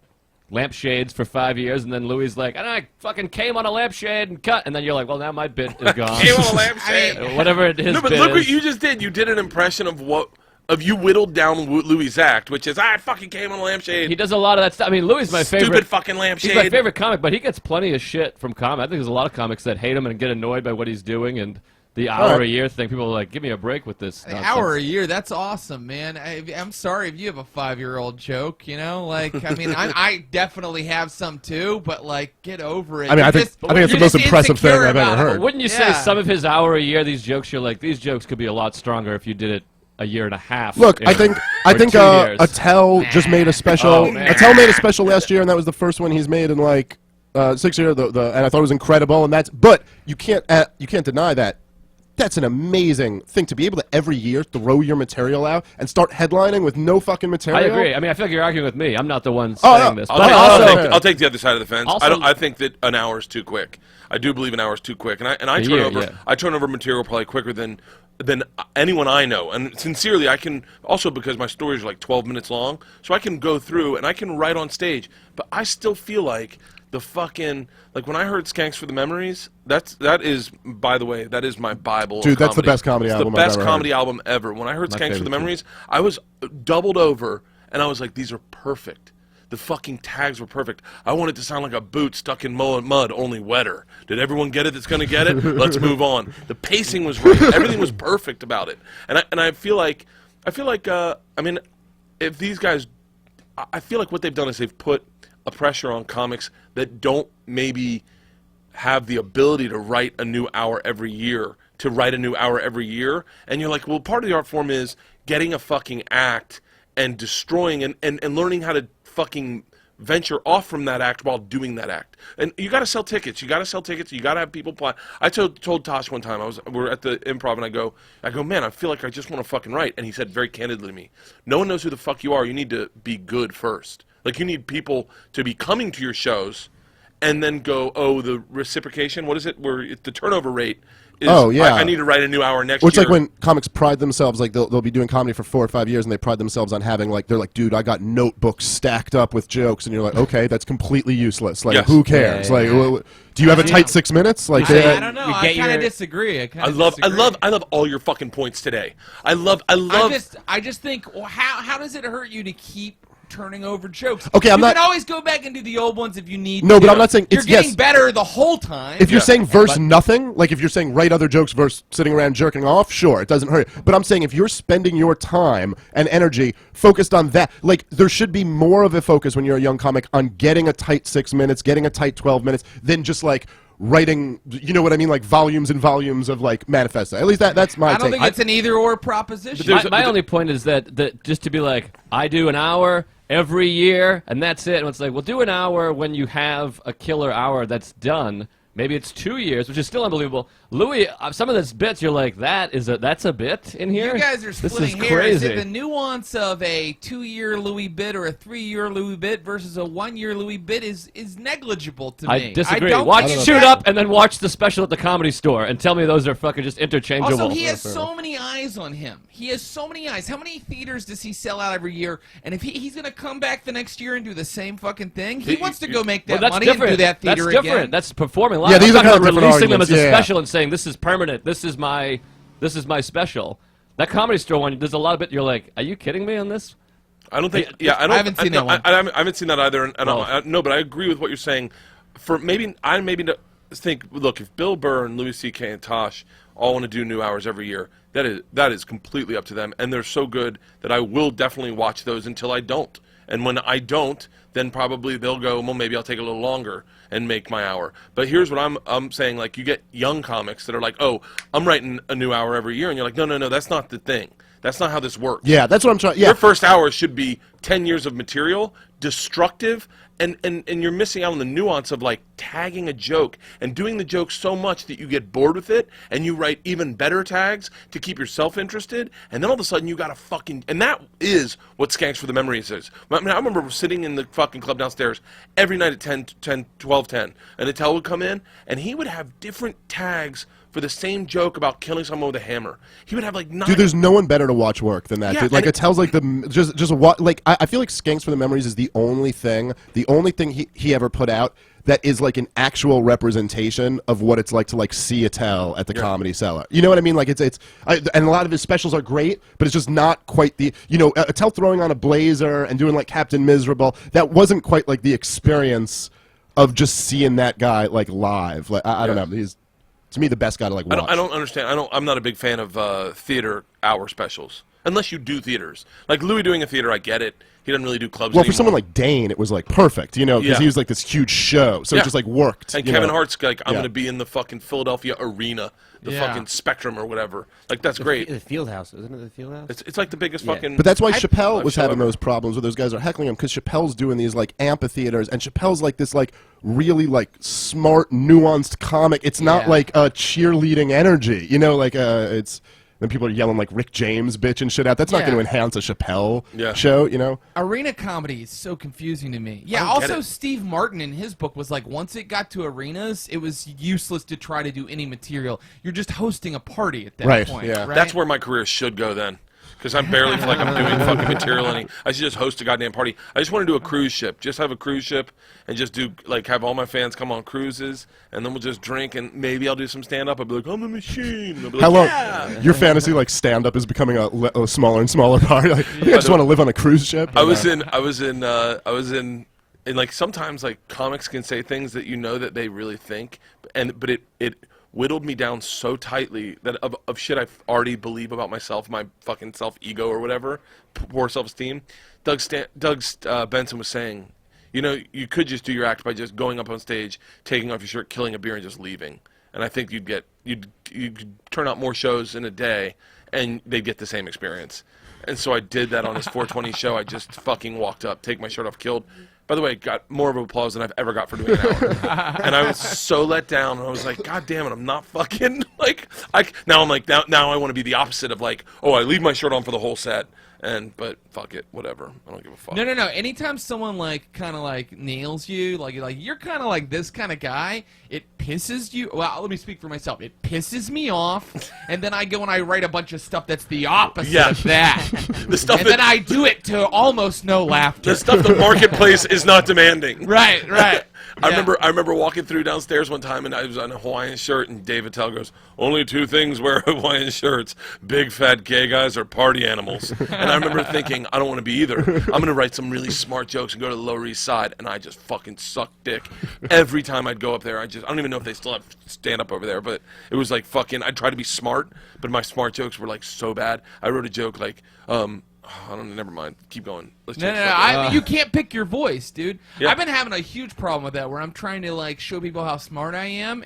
lampshades for 5 years, and then Louis is like, I fucking came on a lampshade and cut, and then you're like, well, now my bit is gone. Came on a lampshade. Whatever it is. No, but look what you just did. You did an impression of you whittled down Louis' act, which is, I fucking came on a lampshade. He does a lot of that stuff. I mean, Louis is my favorite. Stupid fucking lampshade. He's my favorite comic, but he gets plenty of shit from comics. I think there's a lot of comics that hate him and get annoyed by what he's doing, and the hour a year thing. People are like, give me a break with this. An hour a year, that's awesome, man. I'm sorry if you have a 5-year-old joke, you know? Like, I mean, I definitely have some too, but, like, get over it. I mean, I think it's the most impressive thing I've ever heard. Wouldn't you say some of his hour a year, these jokes, you're like, these jokes could be a lot stronger if you did it a year and a half. Look, I think 2 years. Attell just made a special. Attell made a special last year, and that was the first one he's made in like 6 years. And I thought it was incredible. And but you can't deny that. That's an amazing thing to be able to every year throw your material out and start headlining with no fucking material. I agree. I mean, I feel like you're arguing with me. I'm not the one saying this. But I'll take the other side of the fence. Also, I think that an hour is too quick. I do believe an hour is too quick, and I turn over material probably quicker than anyone I know. And sincerely, I can also, because my stories are like 12 minutes long, so I can go through and I can write on stage. But I still feel like the fucking, like when I heard Skanks for the Memories, that is, by the way, that is my Bible. Dude, that's the best comedy album It's the best I've ever comedy heard. album ever. When I heard Skanks for the favorite Memories, I was doubled over, and I was like, these are perfect. The fucking tags were perfect. I want it to sound like a boot stuck in mud, only wetter. Did everyone get it that's going to get it? Let's move on. The pacing was right. Everything was perfect about it. And I feel like, I mean, if these guys, I feel like what they've done is they've put a pressure on comics that don't maybe have the ability to write a new hour every year, and you're like, well, part of the art form is getting a fucking act and destroying and learning how to fucking venture off from that act while doing that act. And you got to sell tickets. You got to have people play. I told Tosh one time, we're at the Improv, and I go, man, I feel like I just want to fucking write. And he said very candidly to me, no one knows who the fuck you are. You need to be good first. Like, you need people to be coming to your shows and then go, oh, the reciprocation, what is it? Where the turnover rate is, I need to write a new hour next year. It's like when comics pride themselves, like they'll be doing comedy for 4 or 5 years, and they pride themselves on having, like, they're like, dude, I got notebooks stacked up with jokes, and you're like, okay, that's completely useless. Like, who cares? Do you have a tight 6 minutes? Like, I don't know. I kind of disagree. I love all your fucking points today. I just think, well, how does it hurt you to keep turning over jokes? Okay, you can always go back and do the old ones if you need No, to. but I'm not saying you're it's getting better the whole time. If you're saying verse nothing, like if you're saying write other jokes versus sitting around jerking off, sure, it doesn't hurt. But I'm saying if you're spending your time and energy focused on that, like there should be more of a focus when you're a young comic on getting a tight 6 minutes, getting a tight 12 minutes, than just like writing, you know what I mean, like volumes and volumes of like manifesto. At least that's my take. I don't think it's an either-or proposition. My only point is that just to be like, I do an hour every year, and that's it. And it's like, well, do an hour when you have a killer hour that's done. Maybe it's 2 years, which is still unbelievable. Louis, some of those bits, you're like, that's a bit in here? You guys are splitting hairs. The nuance of a 2-year Louis bit or a 3-year Louis bit versus a 1-year Louis bit is negligible to me. I disagree. Watch Shoot Up and then watch the special at the Comedy Store and tell me those are fucking just interchangeable. Also, he has so many eyes on him. He has so many eyes. How many theaters does he sell out every year? And if he's going to come back the next year and do the same fucking thing, he wants to go make that money and do that theater again. That's different. That's performing live. Yeah, these are kind of different releasing them as a arguments. special and saying, this is permanent. This is my this is my special. That Comedy Store one, there's a lot of it. You're like, are you kidding me on this? I don't think. Yeah, I don't. I haven't seen that one. I haven't seen that either. And no, but I agree with what you're saying. For maybe think. Look, if Bill Burr and Louis C.K. and Tosh all want to do new hours every year, that is completely up to them. And they're so good that I will definitely watch those until I don't. And when I don't, then probably they'll go, well, maybe I'll take a little longer and make my hour. But here's what I'm saying. Like, you get young comics that are like, oh, I'm writing a new hour every year. And you're like, no, that's not the thing. That's not how this works. Yeah, that's what I'm trying. Yeah. Your first hour should be 10 years of material, destructive, and you're missing out on the nuance of like tagging a joke and doing the joke so much that you get bored with it and you write even better tags to keep yourself interested, and then all of a sudden you got a fucking, and that is what Skanks for the Memories is. I mean, I remember sitting in the fucking club downstairs every night at 12:10, and Attell would come in and he would have different tags for the same joke about killing someone with a hammer. He would have like 9. Dude, there's no one better to watch work than that. Yeah, dude. Like, it tells like I feel like Skanks for the Memories is the only thing he ever put out that is like an actual representation of what it's like to like see Attell at the Comedy Cellar. You know what I mean? Like and a lot of his specials are great, but it's just not quite the, Attell throwing on a blazer and doing like Captain Miserable. That wasn't quite like the experience of just seeing that guy like live. Like I don't know. He's, to me, the best guy to like watch. I don't understand. I'm not a big fan of theater hour specials unless you do theaters. Like Louis doing a theater, I get it. He doesn't really do clubs Well, anymore. for someone like Dane, it was like perfect, because he was like this huge show, so it just like worked. And Kevin Hart's like, I'm going to be in the fucking Philadelphia Arena, the fucking Spectrum or whatever. Like, that's great. The Fieldhouse, isn't it? The Fieldhouse. It's like the biggest fucking. But that's why Chappelle was show having ever. those problems where those guys are heckling him, because Chappelle's doing these like amphitheaters, and Chappelle's like this like really like smart, nuanced comic. It's not like a cheerleading energy, it's. Then people are yelling like Rick James bitch and shit out. That's not going to enhance a Chappelle show, Arena comedy is so confusing to me. Yeah, don't get also it. Steve Martin in his book was like, once it got to arenas, it was useless to try to do any material. You're just hosting a party at that point. Yeah. Right? That's where my career should go then. Because I barely feel like I'm doing fucking material. I should just host a goddamn party. I just want to do a cruise ship. Just have a cruise ship and just do, like, have all my fans come on cruises, and then we'll just drink, and maybe I'll do some stand-up. I'll be like, I'm a machine. And I'll be like, How long? yeah. Your fantasy like stand-up is becoming a smaller and smaller part. Like, I think I just want to live on a cruise ship. I was in, and like sometimes like comics can say things that that they really think, but it whittled me down so tightly that of shit I already believe about myself, my fucking self-ego or whatever, poor self-esteem. Doug Benson was saying, you could just do your act by just going up on stage, taking off your shirt, killing a beer, and just leaving. And I think you'd could turn out more shows in a day, and they'd get the same experience. And so I did that on his 420 show. I just fucking walked up, take my shirt off, killed. By the way, got more of applause than I've ever got for doing an hour. And I was so let down. And I was like, God damn it, I'm not fucking now I want to be the opposite of like, oh, I leave my shirt on for the whole set. But fuck it, whatever. I don't give a fuck. No. Anytime someone like kind of like nails you, like you're kind of like this kind of guy, it pisses you. Well, let me speak for myself. It pisses me off, and then I go and I write a bunch of stuff that's the opposite of that. The stuff and then I do it to almost no laughter. The stuff the marketplace is not demanding. Right. I remember walking through downstairs one time, and I was on a Hawaiian shirt, and Dave Attell goes, only two things wear Hawaiian shirts: big fat gay guys or party animals. And I remember thinking, I don't want to be either. I'm going to write some really smart jokes and go to the Lower East Side, and I just fucking sucked dick. Every time I'd go up there, I don't even know if they still have stand-up over there, but it was like fucking, I'd try to be smart, but my smart jokes were like so bad. I wrote a joke like, never mind. Keep going. Let's change the subject. You can't pick your voice, dude. Yeah. I've been having a huge problem with that, where I'm trying to like show people how smart I am.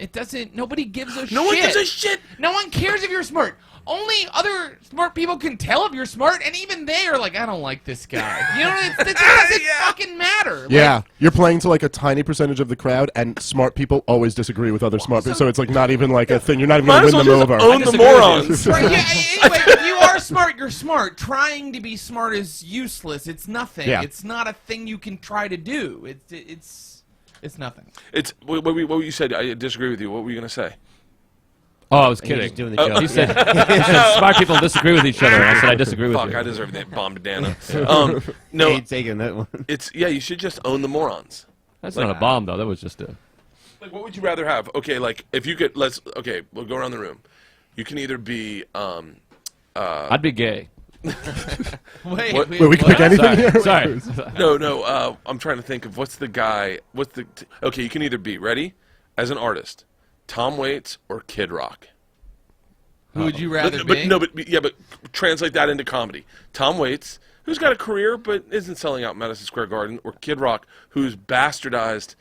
Nobody gives a shit. No one gives a shit. No one cares if you're smart. Only other smart people can tell if you're smart, and even they are like, I don't like this guy. It doesn't fucking matter. Yeah, you're playing to like a tiny percentage of the crowd, and smart people always disagree with other smart people, so it's like not even like a thing. You're not even going to win them over. Own the morons. Right, anyway, if you are smart, you're smart. Trying to be smart is useless. It's nothing. Yeah. It's not a thing you can try to do. It's nothing. It's what you said. I disagree with you. What were you going to say? Oh, I was You're kidding. just doing the joke. You said smart people disagree with each other, and I said I disagree with Fuck, you. I deserve that bombadana. No, Ain't taking that one. you should just own the morons. That's not a bomb, though. That was just a... Like, what would you rather have? Okay, like, if you could, we'll go around the room. You can either be I'd be gay. Wait, What- Wait, we can pick anything here? Sorry. no. I'm trying to think of what's the guy. Okay, you can either be ready as an artist, Tom Waits or Kid Rock. Who would you rather be? But translate that into comedy. Tom Waits, who's got a career but isn't selling out Madison Square Garden, or Kid Rock, who's bastardized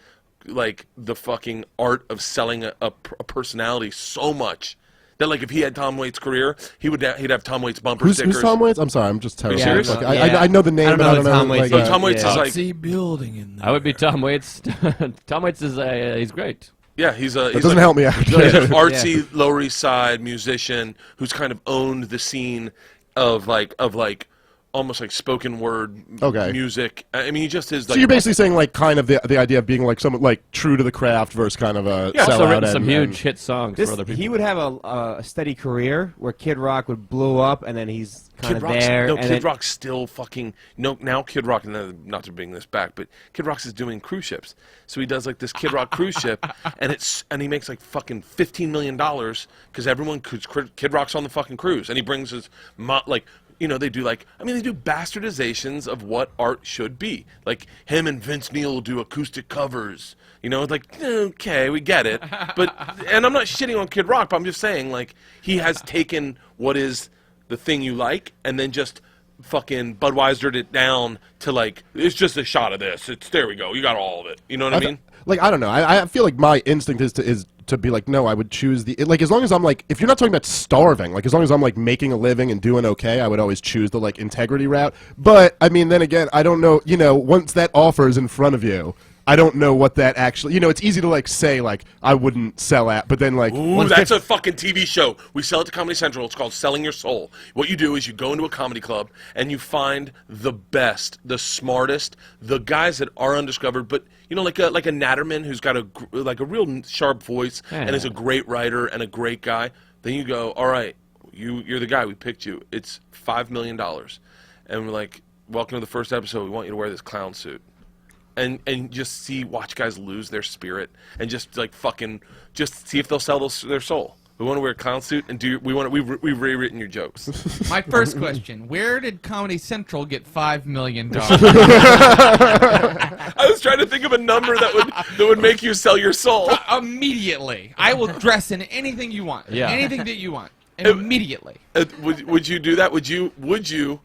like the fucking art of selling a personality so much that like if he had Tom Waits' career, he'd have Tom Waits bumper stickers. Who's Tom Waits? I'm sorry, I'm just terrible. you serious? Like, I know the name, I don't but know I don't who know. Tom Waits like, is. Tom Waits Yeah. is like building in there. I would be Tom Waits. Tom Waits is he's great. yeah, he's that like, doesn't help me out. He's an artsy Lower East Side musician who's kind of owned the scene of like almost like spoken word music. I mean, he just is. Like, So you're basically saying like kind of the idea of being like someone like true to the craft versus kind of a Yeah, sellout. Also written some and- huge hit songs for other people. He would have a steady career where Kid Rock would blow up, and then he's kind Kid of Rock's, there. no, and Kid then, Rock's still fucking now. Kid Rock, and not to bring this back, but Kid Rock is doing cruise ships. So he does like this Kid Rock cruise ship, and he makes like fucking $15 million because everyone Kid Rock's on the fucking cruise, and he brings his they do they do bastardizations of what art should be. Like him and Vince Neil will do acoustic covers. Like, okay, we get it. And I'm not shitting on Kid Rock, but I'm just saying, like, he has taken what is the thing you like and then just fucking Budweisered it down to, like, it's just a shot of this. There we go. You got all of it. You know what I mean? Like, I don't know. I feel like my instinct is to be like, no, I would choose like, as long as I'm like, if you're not talking about starving, like, as long as I'm like making a living and doing okay, I would always choose the like integrity route. But I mean, then again, I don't know, once that offer is in front of you, I don't know what that actually, it's easy to like say like, I wouldn't sell at, but then like, Ooh, that's a fucking TV show. We sell it to Comedy Central. It's called Selling Your Soul. What you do is you go into a comedy club and you find the best, the smartest, the guys that are undiscovered, but like a Natterman who's got a real sharp voice and is a great writer and a great guy. Then you go, all right, you're the guy. We picked you. It's $5 million, and we're like, welcome to the first episode. We want you to wear this clown suit. And just watch guys lose their spirit and just like fucking just see if they'll sell their soul. We want to wear a clown suit and we've rewritten your jokes. My first question: where did Comedy Central get $5 million? I was trying to think of a number that would make you sell your soul. Immediately, I will dress in anything you want. Yeah. Anything that you want. Immediately. Would you do that? Would you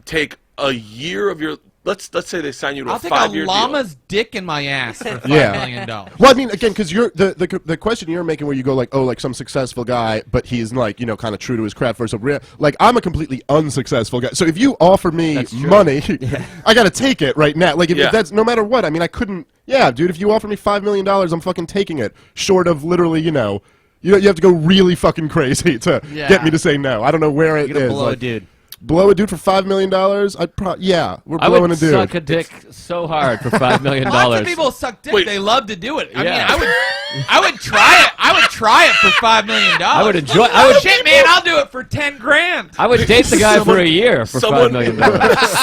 take a year of your? Let's say they sign you to I'll a take 5-year a deal. llama's dick in my ass for $5 million. Well, I mean, again, because you're the question you're making, where you go like, oh, like some successful guy, but he's like, kind of true to his craft versus a real. Like, I'm a completely unsuccessful guy. So if you offer me money, I got to take it right now. Like, if that's no matter what. I mean, I couldn't. Yeah, dude, if you offer me $5 million, I'm fucking taking it. Short of literally, you have to go really fucking crazy to get me to say no. I don't know where it you're gonna is. blow like, a dude. Blow a dude for $5 million? I'd we're I blowing would a dude. suck a dick so hard for $5 million. Lots of people suck dick. Wait. They love to do it. I Yeah. mean, I would try it. I would try it for $5 million. I would enjoy. Shit, man, I'll do it for 10 grand. I would date the guy for a year for $5 million.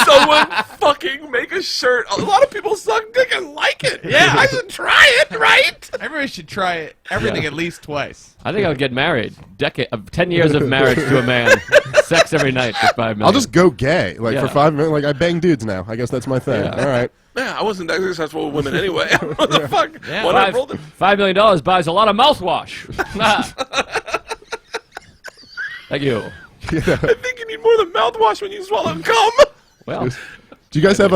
Someone fucking make a shirt. A lot of people suck dick and like it. Yeah. I should try it, right? Everybody should try it. Everything at least twice. I think I would get married. 10 years of marriage to a man. Sex every night for $5 million. I'll just go gay, like Yeah. for $5 million. Like I bang dudes now. I guess that's my thing. Yeah. All right. Yeah, I wasn't that successful with women anyway. What the fuck? Yeah. Why not roll the $5 million buys a lot of mouthwash. Thank you. I think you need more than mouthwash when you swallow cum. Well, Do you guys have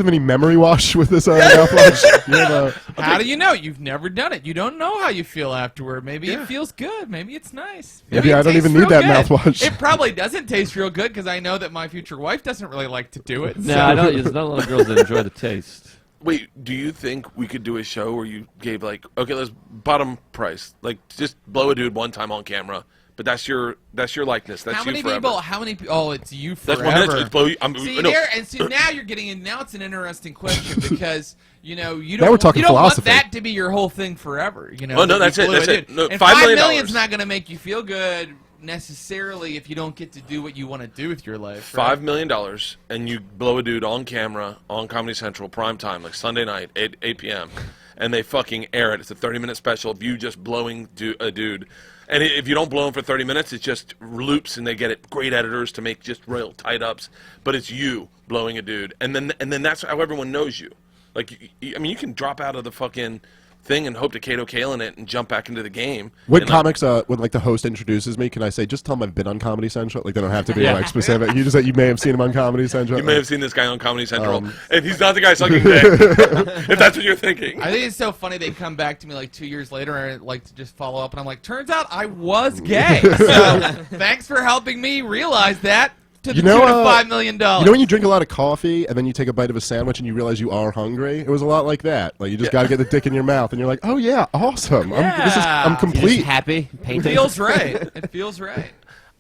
any memory wash with this mouthwash? You have, How do you know? You've never done it. You don't know how you feel afterward. Maybe it feels good. Maybe it's nice. Maybe it I don't tastes even need real that good. mouthwash. It probably doesn't taste real good because I know that my future wife doesn't really like to do it. no, I don't. There's not a lot of girls that enjoy the taste. Wait, do you think we could do a show where you gave like, okay, let's bottom price, like just blow a dude one time on camera, but that's your likeness. That's How you many forever. people? How many? Oh, it's you That's forever. one. It's blow. See No. there, and see now you're getting in. Now it's an interesting question because you Now we're don't talking you don't philosophy. want that to be your whole thing forever. Oh, no, that that's you it, blew that's a it. dude. No, And $5 million. $5 million's not going to make you feel good necessarily if you don't get to do what you want to do with your life. Right? $5 million, and you blow a dude on camera on Comedy Central prime time, like Sunday night, 8 p.m., and they fucking air it. It's a 30-minute special of you just blowing a dude. And if you don't blow them for 30 minutes, it just loops, and they get it. Great editors to make just real tight ups. But it's you blowing a dude, and then that's how everyone knows you. Like, I mean, you can drop out of the fucking thing and hope to Kato Kale in it and jump back into the game. When comics, when like the host introduces me, can I say just tell them I've been on Comedy Central? Like they don't have to be like specific. You just you may have seen him on Comedy Central. You may have seen this guy on Comedy Central, and he's not the guy sucking dick. If that's what you're thinking. I think it's so funny they come back to me like 2 years later and like to just follow up, and I'm like, turns out I was gay. So thanks for helping me realize that. To the tune of $5 million. You know when you drink a lot of coffee and then you take a bite of a sandwich and you realize you are hungry? It was a lot like that. Like you just got to get the dick in your mouth and you're like, oh yeah, awesome. I'm complete. You're just happy. It Painting. feels right. It feels right.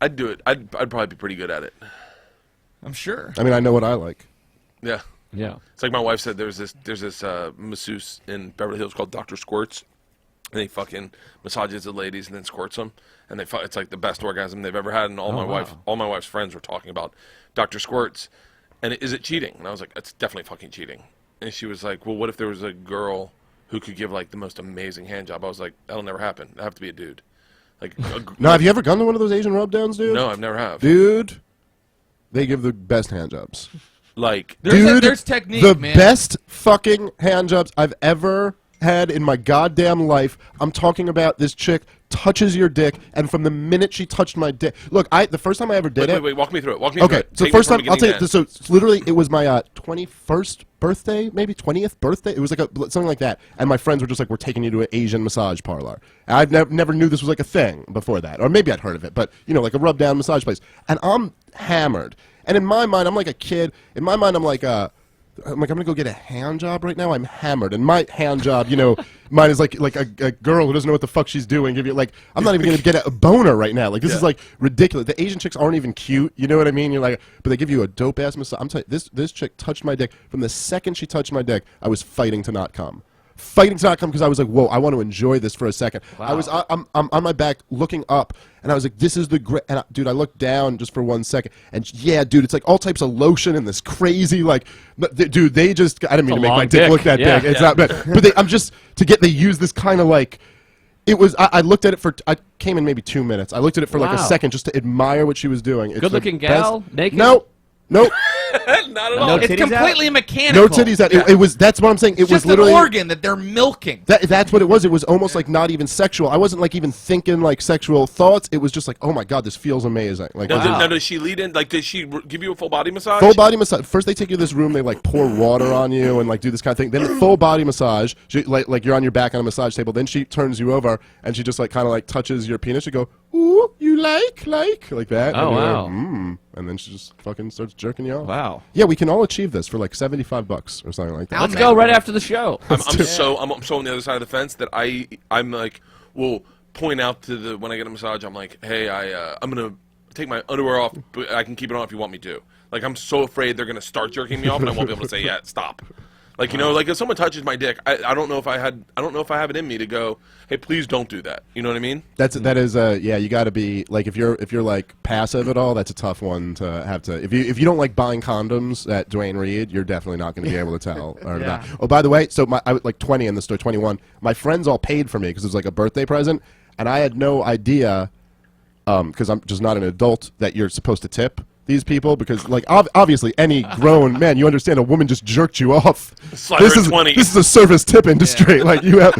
I'd do it. I'd probably be pretty good at it. I'm sure. I mean, I know what I like. Yeah. Yeah. It's like my wife said. There's this masseuse in Beverly Hills called Dr. Squirts, and he fucking massages the ladies and then squirts them, and it's like the best orgasm they've ever had. And all my wife's friends were talking about Dr. Squirts, and is it cheating? And I was like, it's definitely fucking cheating. And she was like, well, what if there was a girl who could give like the most amazing hand job? I was like, that'll never happen. It'd have to be a dude. Like, No, have you ever gone to one of those Asian rub downs, dude? No, I've never have. Dude, they give the best hand jobs. Like, There's technique, the man. best fucking hand jobs I've ever had in my goddamn life. I'm talking about this chick touches your dick, and from the minute she touched my dick, look, the first time I ever did it. Wait, walk me through it. Walk me through it. So Take first me time, from I'll tell you. beginning So it's literally, it was my 21st birthday, maybe 20th birthday. It was like something like that. And my friends were just like, "We're taking you to an Asian massage parlor." And I've never knew this was like a thing before that, or maybe I'd heard of it, but like a rub down massage place. And I'm hammered. And in my mind, I'm like a kid. In my mind, I'm like, I'm gonna go get a hand job right now. I'm hammered, and my hand job, mine is like a girl who doesn't know what the fuck she's doing. Give you I'm not even gonna get a boner right now. Like this is like ridiculous. The Asian chicks aren't even cute. You know what I mean? You're like, but they give you a dope ass massage. I'm telling you, this chick touched my dick. From the second she touched my dick, I was fighting to not come. Because I was like, whoa, I want to enjoy this for a second. Wow. I'm on my back looking up, and I was like, this is the great. And dude, I looked down just for 1 second, and yeah, dude, it's like all types of lotion and this crazy dude. They just, I didn't mean to make my dick look that big. It's not, but they use this kind of like. It was. I looked at it I came in maybe 2 minutes. I looked at it for like a second just to admire what she was doing. It's Good-looking gal, naked. Nope. not at all. No It's titties completely out? mechanical. No titties out. It was. That's what I'm saying. It It's was just literally an organ that they're milking. That's what it was. It was almost like not even sexual. I wasn't like even thinking like sexual thoughts. It was just like, oh my god, this feels amazing. Like Now, does she lead in? Like, does she give you a full body massage? full body massage. First, they take you to this room. They like pour water on you and like do this kind of thing. Then full body massage. Like you're on your back on a massage table. Then she turns you over and she just like kind of like touches your penis. You go, ooh, you like that. Oh, and you're wow. like, and then she just fucking starts jerking you off. Wow. Yeah, we can all achieve this for like $75 or something like that. Let's go right after the show. I'm so on the other side of the fence that I'm like, will point out to when I get a massage, I'm like, hey, I'm gonna take my underwear off, but I can keep it on if you want me to. Like, I'm so afraid they're gonna start jerking me off, and I won't be able to say, yeah, stop. Like, like if someone touches my dick, I don't know if I have it in me to go, hey, please don't do that. You know what I mean? That is yeah. You got to be like if you're like passive at all, that's a tough one to have to. If you don't like buying condoms at Dwayne Reed, you're definitely not going to be able to tell. Or not. Oh, by the way, so I was like 20 in the store, 21. My friends all paid for me because it was like a birthday present, and I had no idea because I'm just not an adult that you're supposed to tip these people because, like, obviously, any grown man, you understand a woman just jerked you off. This is 20. This is a service tip industry. Like you have,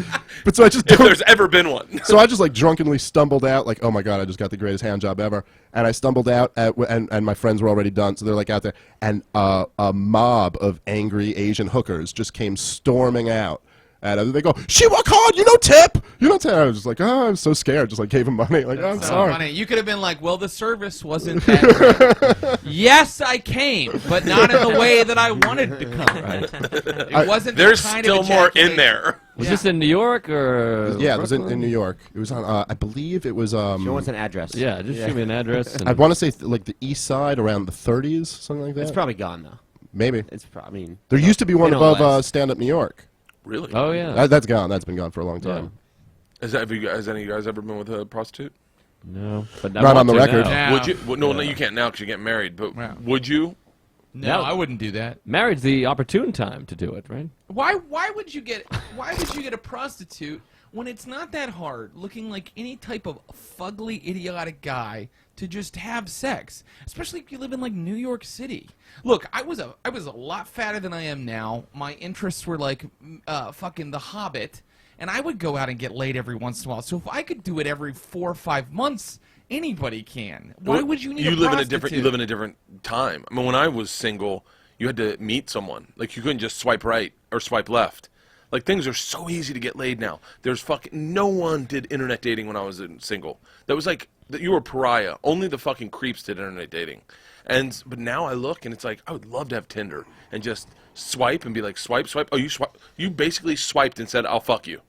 but so I just if there's ever been one. So I just like drunkenly stumbled out, like, oh my god, I just got the greatest hand job ever, and I stumbled out and my friends were already done, so they're like out there, and a mob of angry Asian hookers just came storming out. And they go, she work hard, you know tip. You know tip. I was just like, oh, I'm so scared. Just like gave him money. Like, oh, I'm So sorry. funny. You could have been like, well, the service wasn't that great. Yes, I came, but not in the way that I wanted to come. It wasn't There's the kind still of more in ejaculation. there. Was this in New York or? Yeah, it was in New York. It was on, I believe it was, She wants an address. Yeah, just shoot me an address. And I want to say like the east side around the 30s, something like that. It's probably gone though. Maybe. It's probably. I mean, There used to be one they don't above last. Stand Up New York. Really? Oh yeah. That's gone. That's been gone for a long time. Has any of you guys ever been with a prostitute? No, but Not on the record. Now. Now. Would you? Well, no, you can't now because you're getting married. But would you? No, I wouldn't do that. Married's the opportune time to do it, right? Why would you get a prostitute when it's not that hard, looking like any type of fugly, idiotic guy to just have sex, especially if you live in like New York City. Look, I was a lot fatter than I am now. My interests were like fucking The Hobbit, and I would go out and get laid every once in a while. So if I could do it every 4 or 5 months, anybody can. Why would you need a prostitute? You live in a different time. I mean, when I was single, you had to meet someone. Like, you couldn't just swipe right or swipe left. Like, things are so easy to get laid now. There's fucking no one did internet dating when I was single. That was like you were a pariah. Only the fucking creeps did internet dating. But now I look and it's like I would love to have Tinder and just swipe and be like swipe. Oh, you swipe. You basically swiped and said I'll fuck you.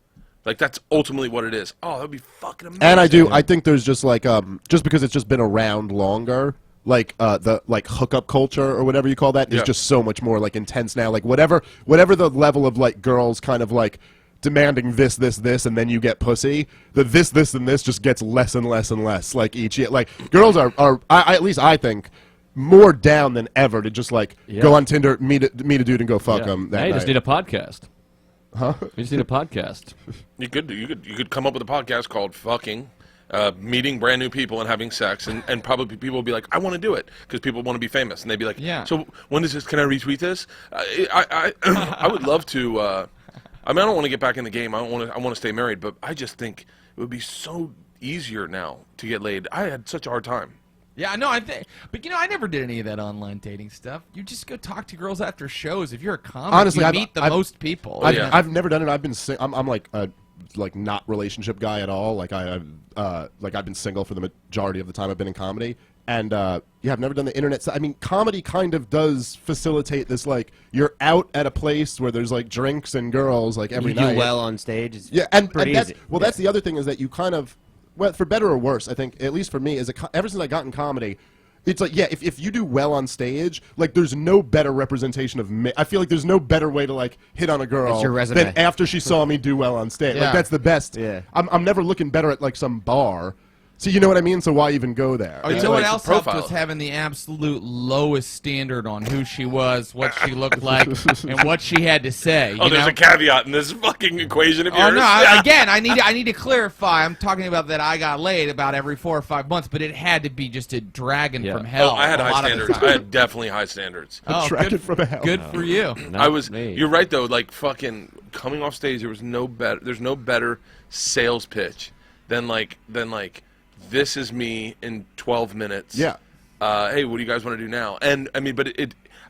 Like, that's ultimately what it is. Oh, that'd be fucking amazing. And I think there's just like just because it's just been around longer, like the like hookup culture or whatever you call that is just so much more like intense now. Like whatever the level of like girls kind of like demanding this, and then you get pussy. The this, and this just gets less and less and less. Like each year, like girls are at least I think more down than ever to just like go on Tinder, meet a dude, and go fuck him. Now you just need a podcast. Huh? You just need a podcast. You could come up with a podcast called Fucking, meeting brand new people and having sex, and probably people will be like, I want to do it because people want to be famous, and they'd be like, so when is this? Can I retweet this? I would love to. I mean, I don't want to get back in the game. I want to stay married, but I just think it would be so easier now to get laid. I had such a hard time. Yeah, no, but I never did any of that online dating stuff. You just go talk to girls after shows. If you're a comic, honestly, you meet the most people. I've never done it. I've been I'm like a not relationship guy at all. Like I've been single for the majority of the time I've been in comedy, and I've never done the internet. I mean, comedy kind of does facilitate this. Like you're out at a place where there's like drinks and girls like every night. You do well on stage. It's and pretty that's easy. that's the other thing is that you kind of. Well, for better or worse, I think, at least for me, ever since I got in comedy, it's like, if you do well on stage, like, there's no better representation of me. I feel like there's no better way to, like, hit on a girl It's your resume. than after she saw me do well on stage. Like, that's the best. Yeah. I'm never looking better at, like, some bar. So you know what I mean? So why even go there? Oh, you know what else helped was having the absolute lowest standard on who she was, what she looked like, and what she had to say. There's a caveat in this fucking equation of yours. Oh no! Again, I need to clarify. I'm talking about that I got laid about every 4 or 5 months, but it had to be just a dragon from hell. Oh, I had high standards. I had definitely high standards. Oh, dragon from hell. Good for you. You're right though. Like fucking coming off stage, there's no better sales pitch than like. This is me in 12 minutes. Yeah. Hey, what do you guys want to do now? And I mean, but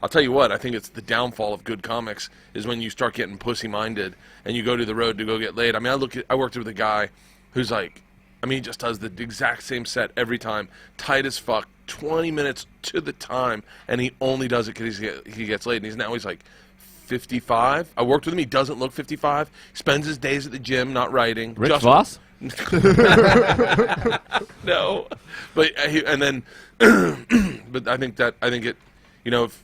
I'll tell you what, I think it's the downfall of good comics is when you start getting pussy-minded and you go to the road to go get laid. I mean, I worked with a guy who's like, I mean, he just does the exact same set every time, tight as fuck, 20 minutes to the time, and he only does it because he gets laid. And he's like 55. I worked with him. He doesn't look 55. Spends his days at the gym, not writing. Rich Voss? No, but but I think it, it's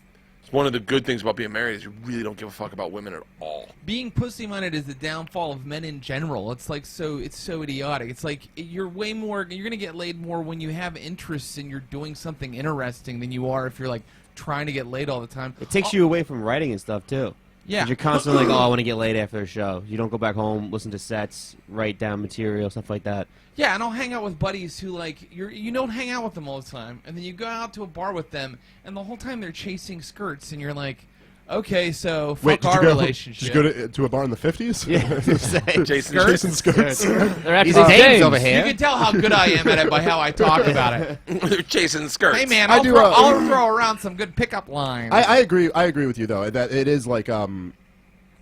one of the good things about being married is you really don't give a fuck about women at all. Being pussy-minded is the downfall of men in general. It's like it's so idiotic. It's like you're gonna get laid more when you have interests and you're doing something interesting than you are if you're like trying to get laid all the time. It takes you away from writing and stuff too. Yeah. You're constantly like, I want to get laid after a show. You don't go back home, listen to sets, write down material, stuff like that. Yeah, and I'll hang out with buddies who, like, you don't hang out with them all the time, and then you go out to a bar with them, and the whole time they're chasing skirts, and you're like, okay, so fuck our relationship. Did you go to a bar in the 50s? Yeah. Chasing skirts. They're actually These dames dames over here. You can tell how good I am at it by how I talk about it. They're chasing skirts. Hey, man, I I'll throw around some good pickup lines. I agree with you, though, that it is like,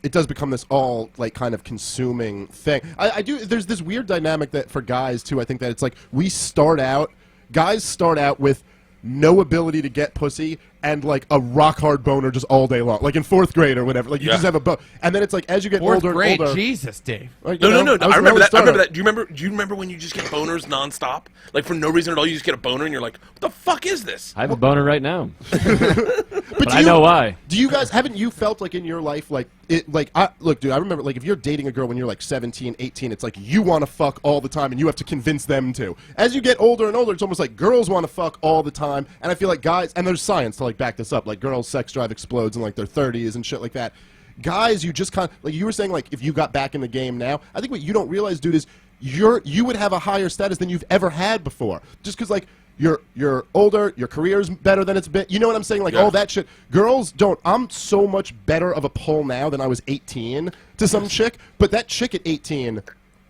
it does become this all like kind of consuming thing. I do. There's this weird dynamic that for guys too. I think that it's like guys start out with no ability to get pussy and like a rock hard boner just all day long, like in 4th grade or whatever. Like you just have a and then it's like as you get older and older. Jesus, Dave. Like, No. I remember that. Startup. Do you remember when you just get boners nonstop? Like for no reason at all, you just get a boner and you're like, what the fuck is this? I have a boner right now. But I know why. Do you guys haven't you felt like in your life like it like look, dude, I remember like if you're dating a girl when you're like 17, 18, it's like you want to fuck all the time and you have to convince them to. As you get older and older, it's almost like girls want to fuck all the time, and I feel like guys, and there's science to like back this up, like girls' sex drive explodes in like their 30s and shit like that. guys, you just kind of, like you were saying, like if you got back in the game now, I think what you don't realize, dude, is you would have a higher status than you've ever had before. Just because, like, you're older, your career's better than it's been. You know what I'm saying? Like, all that shit. Girls don't. I'm so much better of a pull now than I was 18 to some chick, but that chick at 18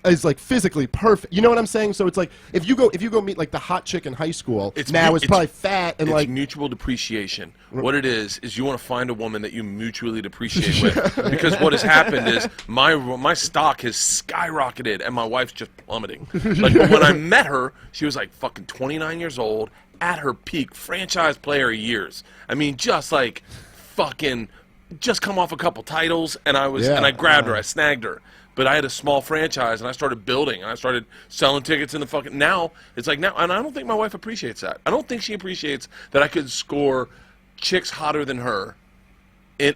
is like physically perfect. You know what I'm saying? So it's like if you go meet like the hot chick in high school, it's probably fat and it's like mutual depreciation. What it is you want to find a woman that you mutually depreciate with, because what has happened is my stock has skyrocketed and my wife's just plummeting. Like when I met her, she was like fucking 29 years old at her peak, franchise player of years. I mean, just like fucking just come off a couple titles, and I grabbed her, I snagged her. But I had a small franchise, and I started building, and I started selling tickets in the fucking... Now, it's like now, and I don't think my wife appreciates that. I don't think she appreciates that I could score chicks hotter than her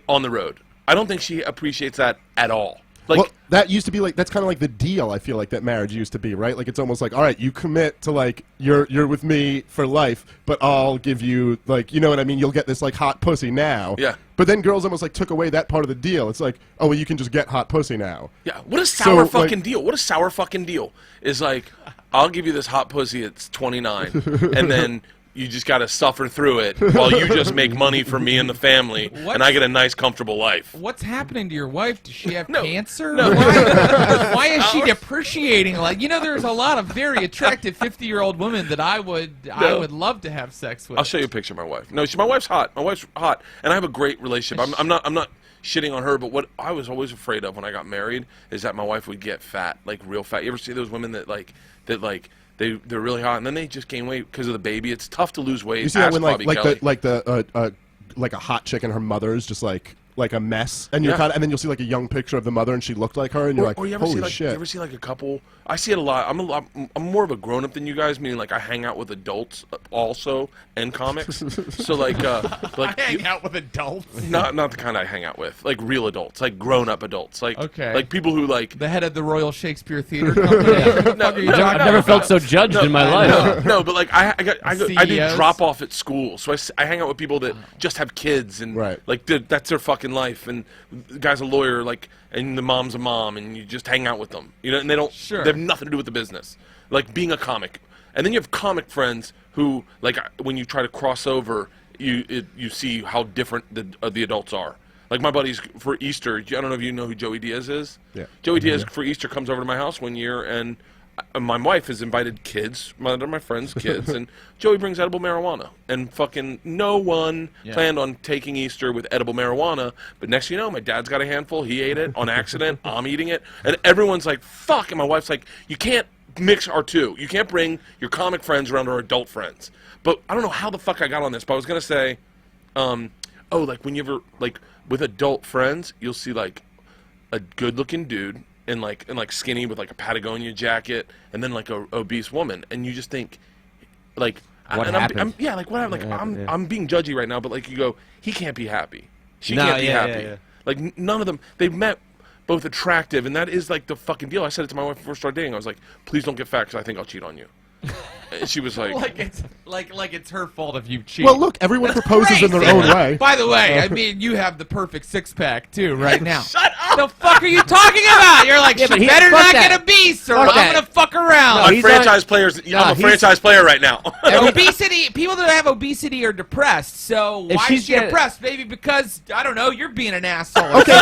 on the road. I don't think she appreciates that at all. Like, well, that used to be like, that's kind of like the deal, I feel like, that marriage used to be, right? Like, it's almost like, all right, you commit to, like, you're with me for life, but I'll give you, like, you know what I mean? You'll get this, like, hot pussy now. Yeah. But then girls almost, like, took away that part of the deal. It's like, oh, well, you can just get hot pussy now. Yeah, what a sour fucking deal. What a sour fucking deal is like, I'll give you this hot pussy at 29, and then... You just got to suffer through it while you just make money for me and the family, and I get a nice, comfortable life. What's happening to your wife? Does she have No. cancer? No. Why is she depreciating? Like, you know, there's a lot of very attractive 50-year-old women that I would love to have sex with. I'll show you a picture of my wife. No, my wife's hot. My wife's hot, and I have a great relationship. I'm not shitting on her, but what I was always afraid of when I got married is that my wife would get fat, like real fat. You ever see those women that they're really hot, and then they just gain weight because of the baby? It's tough to lose weight. You see that when like a hot chick and her mother is just like a mess, and you're and then you'll see like a young picture of the mother, and she looked like her, and you're like, or you ever holy see like, shit. You ever see like a couple? I see it a lot. I'm more of a grown up than you guys, meaning like I hang out with adults also and comics. So like I hang out with adults. Not the kind I hang out with, like real adults, like grown up adults, like like people who like the head of the Royal Shakespeare Theater Company. I've never felt so judged in my life. No, but like I do drop off at school, so I hang out with people that just have kids, and like that's their fucking life, and the guy's a lawyer, like, and the mom's a mom, and you just hang out with them, you know, and they have nothing to do with the business, like being a comic. And then you have comic friends who, like, when you try to cross over, you see how different the adults are. Like my buddies for Easter, I don't know if you know who Joey Diaz is. Yeah. Joey Diaz for Easter comes over to my house one year, and my wife has invited kids, my friends' kids, and Joey brings edible marijuana. And fucking no one planned on taking Easter with edible marijuana, but next thing you know, my dad's got a handful, he ate it on accident, I'm eating it, and everyone's like, fuck, and my wife's like, you can't mix our two. You can't bring your comic friends around our adult friends. But I don't know how the fuck I got on this, but I was going to say, like when you ever, like, with adult friends, you'll see like a good-looking dude, and like skinny with like a Patagonia jacket, and then like a obese woman, and you just think, like, what happened? I'm being judgy right now, but like you go, he can't be happy, she can't be happy. Yeah. Like none of them, they've met both attractive, and that is like the fucking deal. I said it to my wife before we started dating. I was like, please don't get fat because I think I'll cheat on you. And she was like, like it's her fault if you cheat. Well, look, everyone proposes in their own way. By the way, I mean, you have the perfect six-pack, too, right now. Shut up! The fuck are you talking about? You're like, she better not get obese, or I'm going to fuck around. I'm a franchise player right now. Obesity, people that have obesity are depressed, so why is she depressed? Maybe because, I don't know, you're being an asshole. Okay.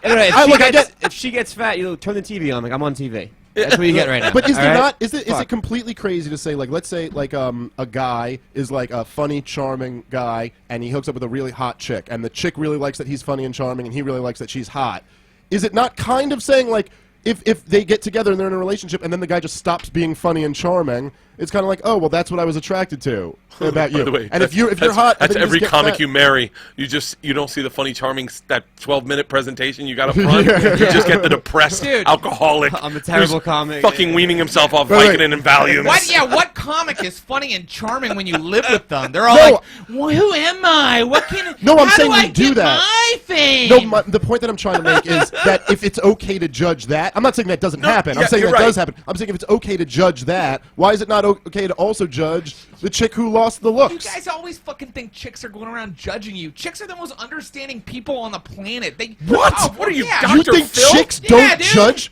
If she gets fat, you turn the TV on, like, I'm on TV. That's what you get right now. But is there not? Is it completely crazy to say, like, let's say like a guy is like a funny, charming guy, and he hooks up with a really hot chick, and the chick really likes that he's funny and charming, and he really likes that she's hot. Is it not kind of saying, like, if they get together and they're in a relationship, and then the guy just stops being funny and charming, it's kind of like, oh, well, that's what I was attracted to about you. By the way, and if you're hot, that's every comic you marry. You don't see the funny, charming, that 12-minute presentation you got up front. You just get the depressed alcoholic. I'm a terrible comic. Fucking weaning himself off Vicodin and Valium. What comic is funny and charming when you live with them? They're all like, well, who am I? What can? No, I'm how saying do I you do get that. My fame? No, the point that I'm trying to make is that if it's okay to judge that, I'm not saying that doesn't happen. I'm saying that does happen. I'm saying if it's okay to judge that, why is it not not okay to also judge the chick who lost the looks. You guys always fucking think chicks are going around judging you. Chicks are the most understanding people on the planet. What? What are you, yeah. You Dr. think Phil? chicks Yeah, don't dude. judge?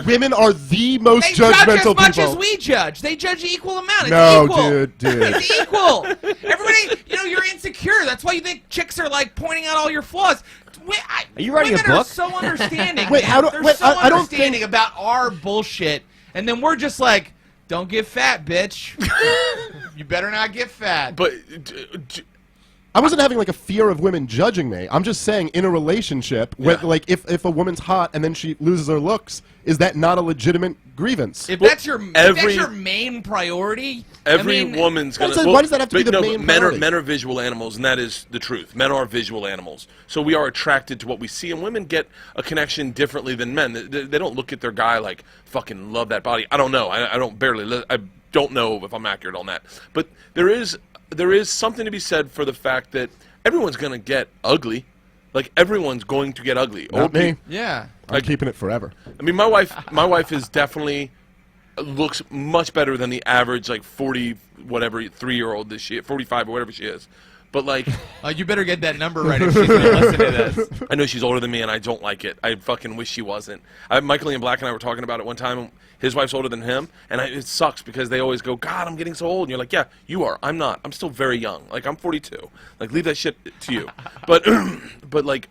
Women are the most They judge as judgmental much people. as we judge. They judge equal amount. It's No, equal. dude. It's equal. Everybody, you're insecure. That's why you think chicks are like pointing out all your flaws. Are you writing a women are book? so understanding. Wait, man. how do- They're wait, so I don't understanding think- about our bullshit, and then we're just like, don't get fat, bitch. You better not get fat. But I wasn't having like a fear of women judging me. I'm just saying, in a relationship, with, Yeah. like if a woman's hot and then she loses her looks, is that not a legitimate grievance? If that's your every- main priority, every I mean, woman's gonna. Why does that have to be but the no, main but men priority? men are visual animals, and that is the truth. Men are visual animals, so we are attracted to what we see, and women get a connection differently than men. They don't look at their guy like fucking love that body. I don't know. I don't barely. I don't know if I'm accurate on that, but there is something to be said for the fact that everyone's gonna get ugly. Like everyone's going to get ugly. Not me. yeah. I'm keeping it forever. I mean, my wife is definitely looks much better than the average like 40 whatever 3-year-old this she 45 or whatever she is. But like, You better get that number right if she's gonna listen to this. I know she's older than me, and I don't like it. I fucking wish she wasn't. Michael Ian Black and I were talking about it one time. And his wife's older than him, and it sucks because they always go, "God, I'm getting so old." And you're like, "Yeah, you are. I'm not. I'm still very young. Like I'm 42. Like leave that shit to you." But but like,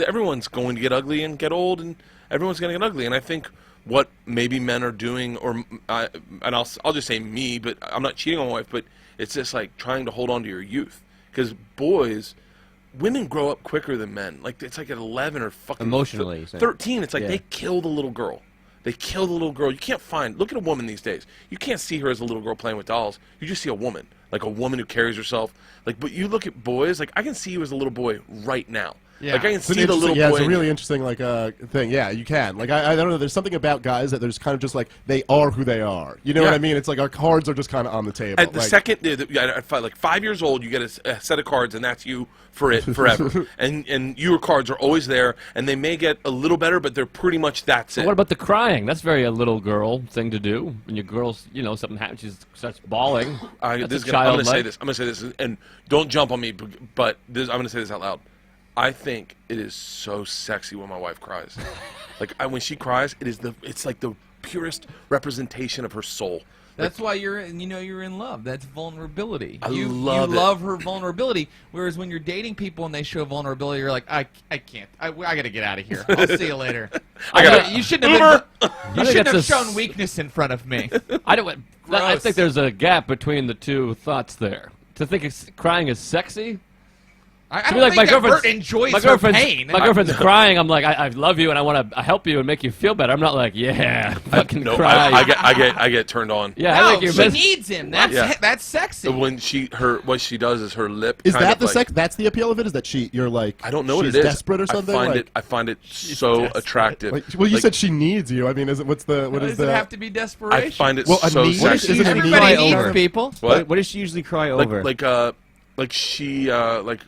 everyone's going to get ugly and get old, and everyone's going to get ugly. And I think what maybe men are doing, or and I'll just say me, but I'm not cheating on my wife, but it's just like trying to hold on to your youth, because women grow up quicker than men. Like it's like at 11 or fucking Emotionally, you're saying. 13. It's like Yeah. they kill the little girl. They kill the little girl. You can't look at a woman these days. You can't see her as a little girl playing with dolls. You just see a woman, like a woman who carries herself. Like, but you look at boys, like I can see you as a little boy right now. Yeah. Like I can It's an see the little interesting- boy. it's a in really you. interesting thing. Yeah, you can. Like I don't know. There's something about guys that there's kind of just like they are who they are. You know what Yeah. I mean? It's like our cards are just kind of on the table. At the like, second, like 5 years old, you get a set of cards, and that's you forever. and your cards are always there, and they may get a little better, but they're pretty much that's it. What about the crying? That's very a little girl thing to do. When your girl's, something happens, she starts bawling. I'm That's going to say childlike. this. I'm going to say this, and don't jump on me, but I'm going to say this out loud. I think it is so sexy when my wife cries. Like when she cries, it's like the purest representation of her soul. That's why you're in love. That's vulnerability. You love her vulnerability. Whereas when you're dating people and they show vulnerability, you're like, I can't. I gotta get out of here. I'll see you later. You shouldn't have you shouldn't have that's a shown weakness in front of me. I Gross. think there's a gap between the two thoughts there. To think crying is sexy. I To don't me, like think my that Bert girlfriend's enjoys my her girlfriend's pain. my girlfriend's crying. I'm like, I love you and I want to help you and make you feel better. I'm not like, yeah, fucking No, cry. I get turned on. yeah, No, I like your she best. needs him. That's Yeah. that's sexy. When what she does is her lip. is kind that of the like, sex? That's the appeal of it. Is that you're like I don't know what she's it is. desperate or something? I find it so attractive. Like, well, you Like, said she needs you. I mean, what Does is it the? have to be desperation? I find it Well, a so need- What is sexy. she usually Everybody cry needs over? people. What? What does she usually cry Like over? like she like.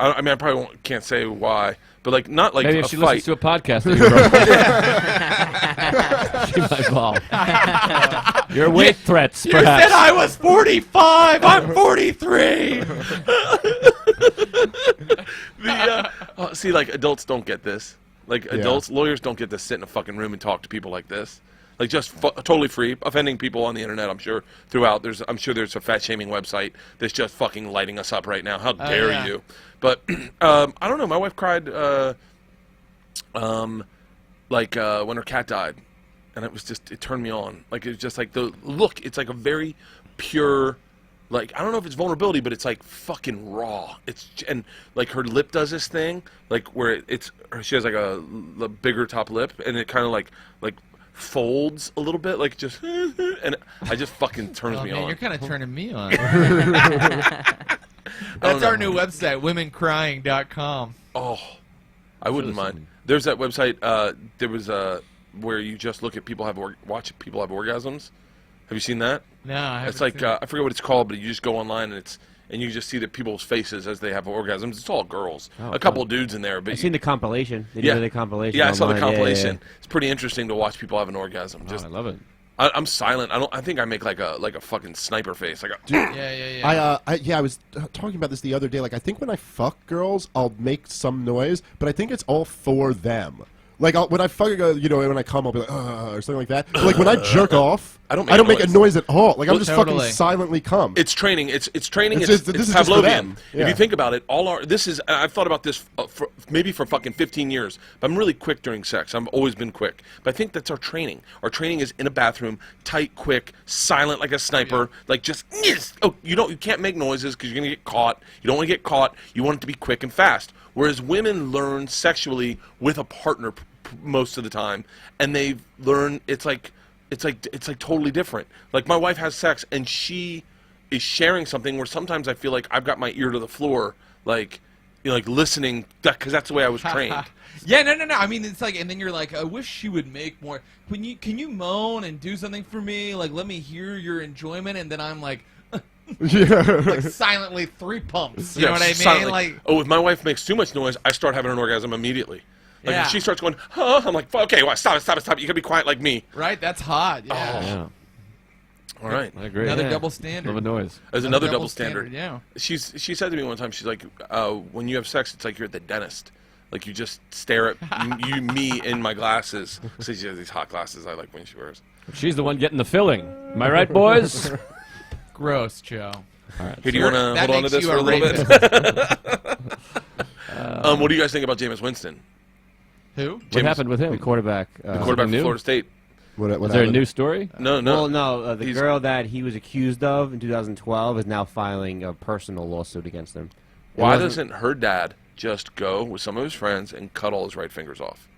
I mean, I probably can't say why, but like not like Maybe a if she fight. listens to a podcast that you wrote. She might bawl. Your weight threats, You said perhaps. I was 45. I'm 43. See, like adults don't get this. Like adults, lawyers don't get to sit in a fucking room and talk to people like this. Like just totally free, offending people on the internet. I'm sure throughout. I'm sure there's a fat shaming website that's just fucking lighting us up right now. How dare yeah. you? But I don't know. My wife cried when her cat died, and it turned me on. Like it was just like the look. It's like a very pure. Like I don't know if it's vulnerability, but it's like fucking raw. And like her lip does this thing, like where she has like a bigger top lip, and it kind of like folds a little bit, like just, and I just fucking turns me Man, on. you're kind of turning me on. I don't That's our know. new website, womencrying.com. Oh, I wouldn't mind. There's that website. There was where you just look at people watch people have orgasms. Have you seen that? No, I haven't It's like seen it. I forget what it's called, but you just go online and you just see the people's faces as they have orgasms. It's all girls, a couple of dudes in there, but I've seen the compilation. They Yeah. did the compilation. yeah, I saw the online. Yeah, compilation. yeah. It's pretty interesting to watch people have an orgasm. Oh, Just I love it. I'm silent. I think I make like a fucking sniper face. Like Yeah. I was talking about this the other day. Like, I think when I fuck girls, I'll make some noise, but I think it's all for them. Like, when I fuck a girl, when I come, I'll be like, or something like that. But, like, when I jerk off, I don't make a noise at all. Like, I'm just totally. fucking silently come. It's training. It's training. This It's is just for Pavlovian. them. Yeah. If you think about it, I've thought about this for fucking 15 years. But I'm really quick during sex. I've always been quick. But I think that's our training. Our training is in a bathroom, tight, quick, silent like a sniper. Like just you can't make noises because you're gonna get caught. You don't want to get caught. You want it to be quick and fast. Whereas women learn sexually with a partner most of the time, and they learn it's like totally different. Like my wife has sex and she is sharing something where sometimes I feel like I've got my ear to the floor, like listening, because that's the way I was trained. Yeah, no. I mean, it's like, and then you're like, I wish she would make more. Can you moan and do something for me? Like, let me hear your enjoyment, and then I'm like, like silently 3 pumps. You know what I mean? Silently. Like, if my wife makes too much noise, I start having an orgasm immediately. Like Yeah. if she starts going, I'm like, okay, well, stop it. You gotta be quiet like me. right? That's hot. Yeah. Yeah, All right. I agree. Another Yeah. double standard. Love a noise. There's another double standard. Yeah. She said to me one time, she's like, when you have sex, it's like you're at the dentist. Like you just stare at me in my glasses. So she has these hot glasses I like when she wears. She's the one getting the filling. Am I right, boys? Gross, Joe. Hey, do you want to That hold on to makes this you for a a little bit? What do you guys think about Jameis Winston? Who? What happened with him? The quarterback. The quarterback new? for Florida State. What Was there a new story? No. Well, no. The He's- girl that he was accused of in 2012 is now filing a personal lawsuit against him. It Why wasn't- doesn't her dad just go with some of his friends and cut all his right fingers off?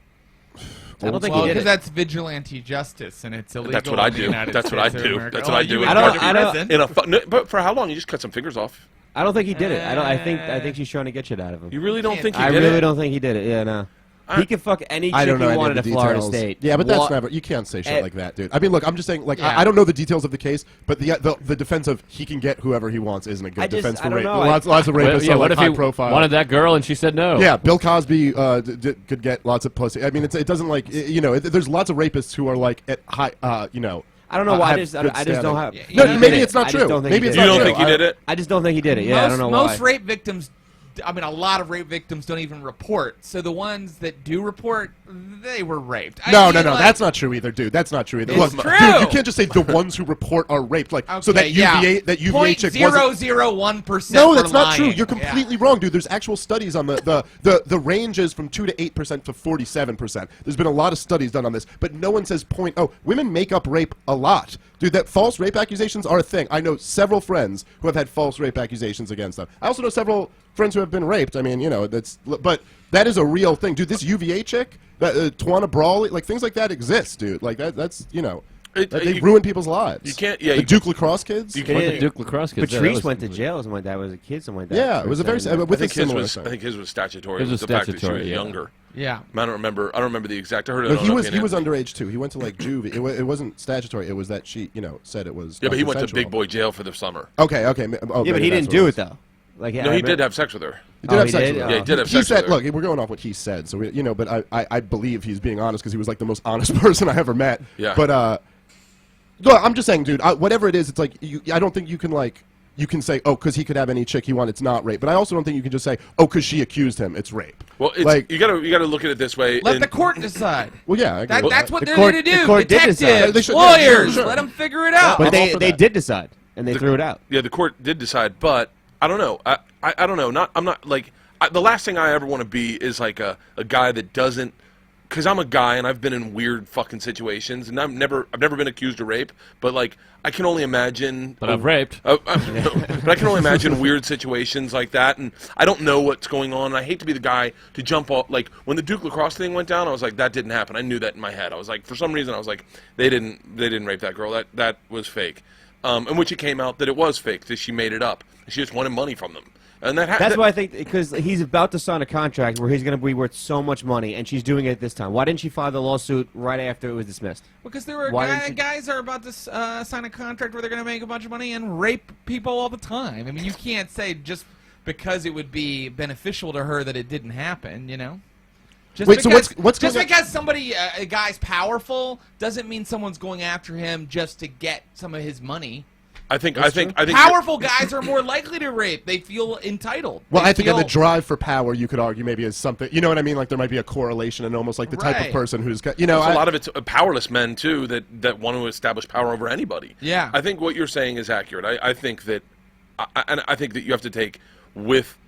I don't think Well, he did because it. that's vigilante justice, and it's illegal. That's what I in the do. United That's what I States of do. America. That's what I you do. would I go don't- to I don't- prison. But for how long? You just cut some fingers off. I don't think he did it. I think she's trying to get shit out of him. You really don't think he I did really it? don't think he did it. Yeah, no. He could fuck any I chick don't know he any wanted of at the Florida details. State. Yeah, but that's What- never. You can't say shit Eh. like that, dude. I mean, look, I'm just saying. Like, Yeah. I don't know the details of the case, but the defense of he can get whoever he wants isn't a good I just- defense I for don't rape. know. Lots of rapists yeah, are what like if high he profile. wanted that girl and she said no? Yeah, Bill Cosby could get lots of pussy. I mean, it doesn't like there's lots of rapists who are like at high. I don't know why. have I just good don't have. standing. Yeah, No, he maybe did it's not I just true. don't think Maybe he it's did You not don't true. think he did it? I just don't think he did it. Yeah, I don't know why. Most rape victims, I mean, a lot of rape victims don't even report. So the ones that do report, they were raped. No, that's not true either, dude. That's not true either. It's Look, true. dude, you can't just say the ones who report are raped. Like, so that UVA chick wasn't. 0.001%. No, that's not true. lying. You're completely wrong, dude. There's actual studies on the range is from 2 to 8% to 47%. There's been a lot of studies done on this, but no one says women make up rape a lot. Dude, that false rape accusations are a thing. I know several friends who have had false rape accusations against them. I also know several friends who have been raped. I mean, but that is a real thing. Dude, this UVA chick, Tawana Brawley, like things like that exist, dude. Like that's they ruin people's lives. You can't- The Duke lacrosse kids? You One of can't- the Duke lacrosse kids. Patrice went to jail. Something like that. Was a kid. Something like that. Yeah, it was a very Saying that. with I a think his similar was. thing. I think his was statutory. His was the fact that she statutory, was yeah. younger. Yeah. I don't remember the exact. I heard it. No, on he was opinion. underage too. He went to like juvie. It wasn't statutory. It was that she said it was. Yeah, but he went to consensual. big boy jail for the summer. Okay. Oh, Yeah, but maybe he that's didn't what do was. it though. Like, No, he did have sex with her. He did Oh, have he sex did? with her. Yeah, he did have He sex said, with her. look, we're going off what he said, so but I believe he's being honest because he was like the most honest person I ever met. Yeah. But no, I'm just saying, dude. Whatever it is, it's like I don't think you can say, oh, because he could have any chick he wanted, it's not rape. But I also don't think you can just say, oh, because she accused him, it's rape. Well, it's, like you gotta look at it this way. Let and- the court decide. well, yeah, I agree. That's what the they're court- there to the do. court did decide. Detectives, They should- lawyers, sure. let them figure it out. But I'm all they for they that. did decide, and they threw it out. Yeah, the court did decide, but I don't know. I don't know. I'm not like the last thing I ever want to be is like a guy that doesn't. Because I'm a guy and I've been in weird fucking situations, and I've never been accused of rape, but like I can only imagine. But I've raped. But I can only imagine weird situations like that, and I don't know what's going on. And I hate to be the guy to jump off. Like when the Duke lacrosse thing went down, I was like, that didn't happen. I knew that in my head. I was like, for some reason, I was like, they didn't rape that girl. That was fake. In which it came out that it was fake, that she made it up. She just wanted money from them. And That's why I think, because he's about to sign a contract where he's going to be worth so much money, and she's doing it this time. Why didn't she file the lawsuit right after it was dismissed? Because there were Why didn't she- guys are about to sign a contract where they're going to make a bunch of money and rape people all the time. I mean, you can't say just because it would be beneficial to her that it didn't happen, Wait, so what's just going on? because somebody a guy's powerful doesn't mean someone's going after him just to get some of his money. I think Powerful guys are more likely to rape. They feel entitled. Well, They I think feel, the drive for power, you could argue, maybe is something. You know what I mean? Like there might be a correlation, and almost like the type of Right. person who's got. You know, There's a lot of it's powerless men too that want to establish power over anybody. Yeah. I think what you're saying is accurate. I think that, I think that you have to take with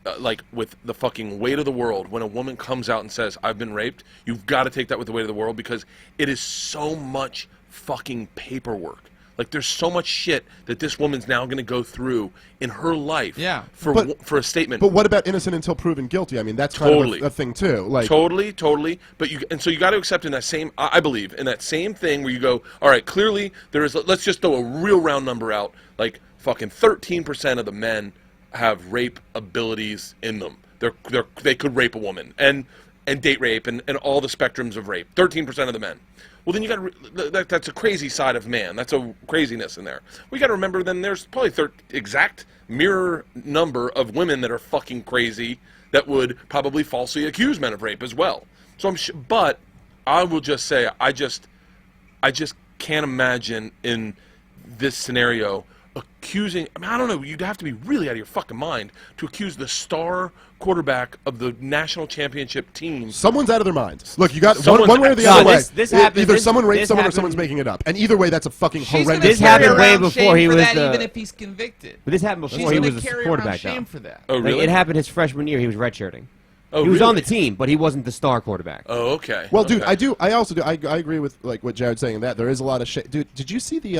the fucking weight of the world. When a woman comes out and says I've been raped, you've got to take that with the weight of the world because it is so much fucking paperwork. Like there's so much shit that this woman's now going to go through in her life. Yeah. For a statement. But what about innocent until proven guilty? I mean, that's kind of a thing too. Like Totally. But so you got to accept in that same, I believe, in that same thing where you go, all right, clearly there is. Let's just throw a real round number out. Like fucking 13% of the men have rape abilities in them. They could rape a woman and date rape and all the spectrums of rape. 13% of the men. Well, then you got that's a crazy side of man. That's a craziness in there. We got to remember then there's probably exact mirror number of women that are fucking crazy that would probably falsely accuse men of rape as well. So but I will just say I just can't imagine in this scenario accusing. I mean, I don't know. You'd have to be really out of your fucking mind to accuse the star quarterback of the national championship team. someone's out of their minds. Look, you got Someone's- one way or the No, other way. this happened- Either this- someone raped this someone or happened- someone's making it up. And either way, that's a fucking She's gonna horrendous. This carry happened way around before shame he for was that, the- even if he's convicted. But this happened She's before he gonna was the carry quarterback, around shame though. for that. Oh, Like, really? it happened his freshman year. He was redshirting. Oh, He was on the really? team, but he wasn't the star quarterback. Oh, okay. Well, dude, Okay. I also do. I agree with like what Jared's saying. That there is a lot of shit. Dude, did you see the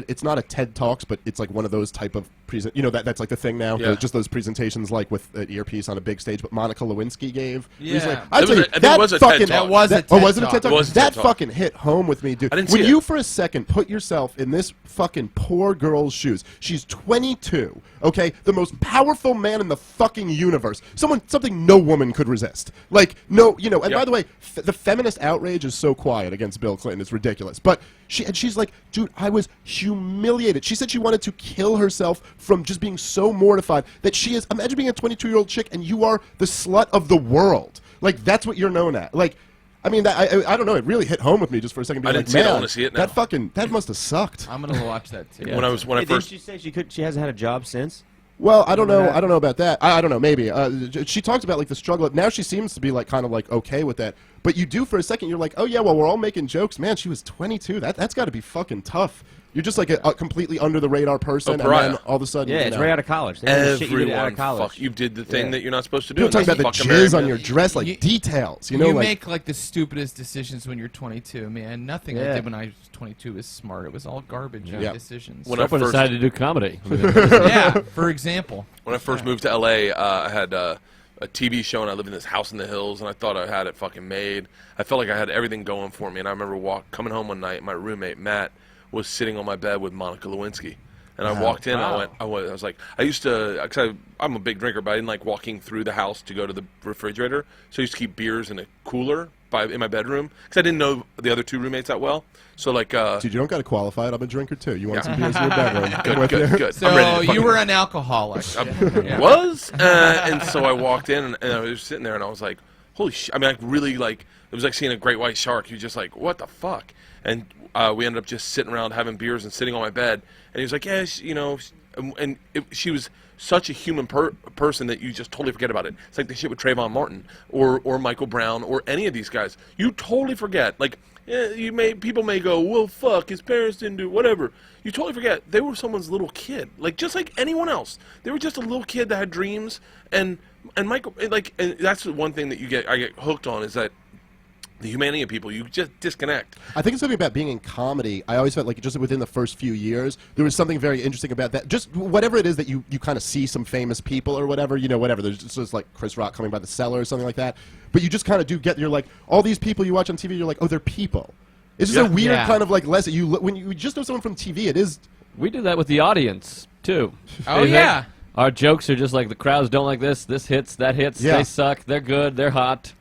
it's not a TED Talks, but it's like one of those type of present. You know that's like the thing now. Yeah. Just those presentations like with an earpiece on a big stage. But Monica Lewinsky gave. Yeah. He's like, There I'd was say a- there that was a TED fucking. Talk. That was a Oh, TED was it a Talk. TED Talk? It was a That TED Talk. fucking hit home with me, dude. I didn't when see you it. for a second put yourself in this fucking poor girl's shoes. She's 22. Okay, the most powerful man in the fucking universe. Something no woman could resist. Like no, you know. And Yep. by the way, the feminist outrage is so quiet against Bill Clinton. It's ridiculous. But she's like, dude, I was humiliated. She said she wanted to kill herself from just being so mortified that she is. Imagine being a 22-year-old chick and you are the slut of the world. Like that's what you're known at. Like, I mean, I don't know. It really hit home with me just for a second. Being I like, didn't see it. I man, wanna see it now. that must have sucked. I'm gonna watch that too. When I Hey, first didn't she say she hasn't had a job since? Well, I don't know. that? I don't know about that. I don't know. Maybe she talked about like the struggle. Now she seems to be like kind of like okay with that. But you do for a second. You're like, oh yeah, well we're all making jokes. Man, she was 22. That's got to be fucking tough. You're just like a completely under the radar person, and pariah. then all of a sudden, Yeah, you it's know, right out of college. They don't shit you did out everyone of college. fuck you did the thing Yeah. that you're not supposed to do. People talking and about the that's fucking jizz on America. your dress, like You- details. You You know, like make like the stupidest decisions when you're 22, man. Nothing I Yeah. did when I was 22 was smart. It was all garbage Yeah. decisions. When I Scopo first- decided to do comedy. Yeah, for example. When I first moved to LA, I had a TV show and I lived in this house in the hills and I thought I had it fucking made. I felt like I had everything going for me. And I remember coming home one night and my roommate, Matt, was sitting on my bed with Monica Lewinsky. And I walked in and I was like, I used to, cause I'm a big drinker, but I didn't like walking through the house to go to the refrigerator. So I used to keep beers in a cooler in my bedroom because I didn't know the other two roommates that well. So like, dude, you don't got to qualify it. I'm a drinker too. You want Yeah. some beers in your bedroom? I'm with good, you. good. So I'm ready to you fucking- were an alcoholic. Was and so I walked in and I was sitting there and I was like, holy shit. I mean, like really like it was like seeing a great white shark. You're just like, what the fuck? And we ended up just sitting around having beers and sitting on my bed. And he was like, yeah, you know, and she was such a human person that you just totally forget about it. It's like the shit with Trayvon Martin or Michael Brown or any of these guys. You totally forget. Like people may go, well, fuck, his parents didn't do whatever. You totally forget they were someone's little kid, like just like anyone else. They were just a little kid that had dreams, and Michael, like, and that's the one thing that I get hooked on is that the humanity of people, you just disconnect. I think it's something about being in comedy. I always felt like just within the first few years, there was something very interesting about that. Just whatever it is that you kind of see some famous people or whatever, you know, whatever. There's just like Chris Rock coming by the cellar or something like that. But you just kind of do get, you're like, all these people you watch on TV, you're like, oh, they're people. It's just a weird Yeah. kind of like lesson. When you just know someone from TV, it is. We do that with the audience too. Oh, They yeah. think Our jokes are just like the crowds don't like this. This hits, that hits. Yeah. They suck. They're good. They're hot.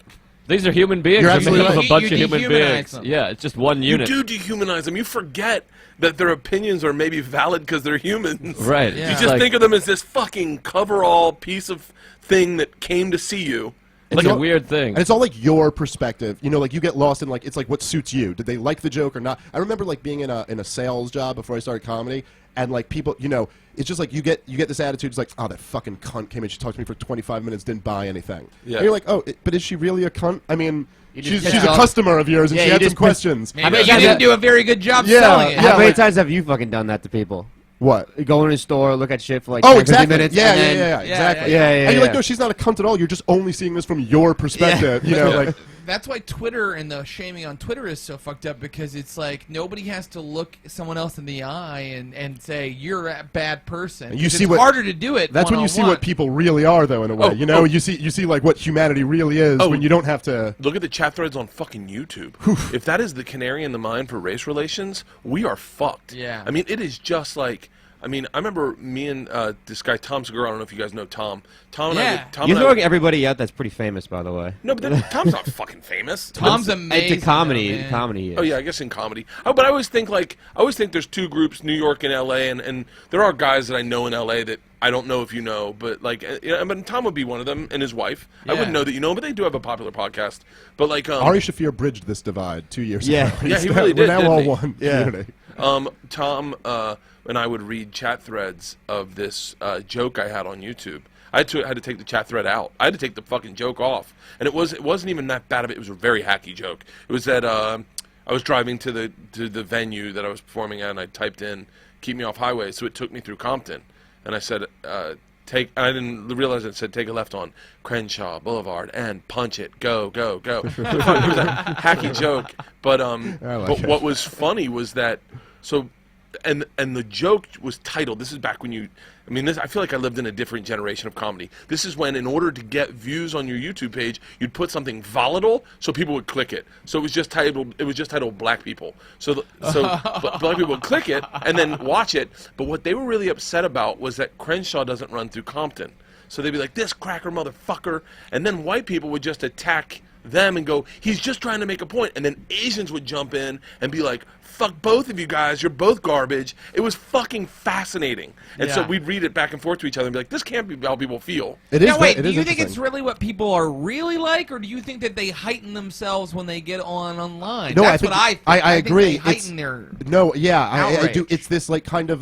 These are human beings. You're They're absolutely made up of right. a bunch You of human dehumanize beings. them. Yeah, it's just one You unit. do dehumanize them. You forget that their opinions are maybe valid because they're humans. Right. Yeah. You It's just like- think of them as this fucking coverall piece of thing that came to see you, It's Like, a weird thing. And it's all like your perspective. You know, like you get lost in like it's like what suits you. Did they like the joke or not? I remember like being in a sales job before I started comedy, and like people, you know, it's just like you get this attitude. It's like, oh, that fucking cunt came in. She talked to me for 25 minutes, didn't buy anything. Yeah. And you're like, oh, but is she really a cunt? I mean, she's just a customer of yours, and Yeah, she you had some just questions. Maybe you you guys didn't have- do a very good job Yeah, selling it. yeah. How many like- times have you fucking done that to people? What? You go in a store, look at shit for like Oh, 10, 15 exactly. minutes, Yeah, and then, yeah, exactly. yeah. And you're like, yeah. no, she's not a cunt at all. You're just only seeing this from your perspective. You know, like. That's why Twitter and the shaming on Twitter is so fucked up, because it's like nobody has to look someone else in the eye and say you're a bad person. You 'Cause see it's what- harder to do it. That's when you see what people really are, though, in a way. Oh, you know, oh. you see like what humanity really is when you don't have to. Look at the chat threads on fucking YouTube. If that is the canary in the mine for race relations, we are fucked. Yeah. I mean, it is just like. I mean, I remember me and this guy Tom Segura. I don't know if you guys know Tom. Tom and Yeah. Tom You're and I throwing everybody out that's pretty famous, by the way. no, but Tom's not fucking famous. Tom's And amazing. to comedy, though, man. comedy. Oh yeah, I guess in comedy. Oh, but I always think there's two groups, New York and L.A. And there are guys that I know in L.A. that I don't know if you know, but like, but Tom would be one of them, and his wife. I Yeah. wouldn't know that you know, but they do have a popular podcast. But like, Ari Shafir bridged this divide 2 years Yeah. ago. Yeah, he really did, We're now didn't all he? one Yeah. community. Tom and I would read chat threads of this joke I had on YouTube. I had to take the chat thread out. I had to take the fucking joke off, and it wasn't even that bad of it. It was a very hacky joke. It was that I was driving to the venue that I was performing at, and I typed in "keep me off highway," so it took me through Compton, and I said take. I didn't realize it said take a left on Crenshaw Boulevard and punch it, go go go. It was a hacky joke, but like it. what was funny was that so. And the joke was titled. This is back when you. I mean, I feel like I lived in a different generation of comedy. This is when, in order to get views on your YouTube page, you'd put something volatile so people would click it. So it was just titled. It was just titled "Black People." So black people would click it and then watch it. But what they were really upset about was that Crenshaw doesn't run through Compton. So they'd be like, "This cracker motherfucker," and then white people would just attack them and go, "He's just trying to make a point," and then Asians would jump in and be like, "Fuck both of you guys, you're both garbage." It was fucking fascinating, and so Yeah. we'd read it back and forth to each other and be like, "This can't be how people feel." It is. Now wait, it do is you think it's interesting. really what people are really like, or do you think that they heighten themselves when they get online? No, That's I think what I think. I think agree. They It's- heighten their. No, yeah, I do. Outrage. It's this like kind of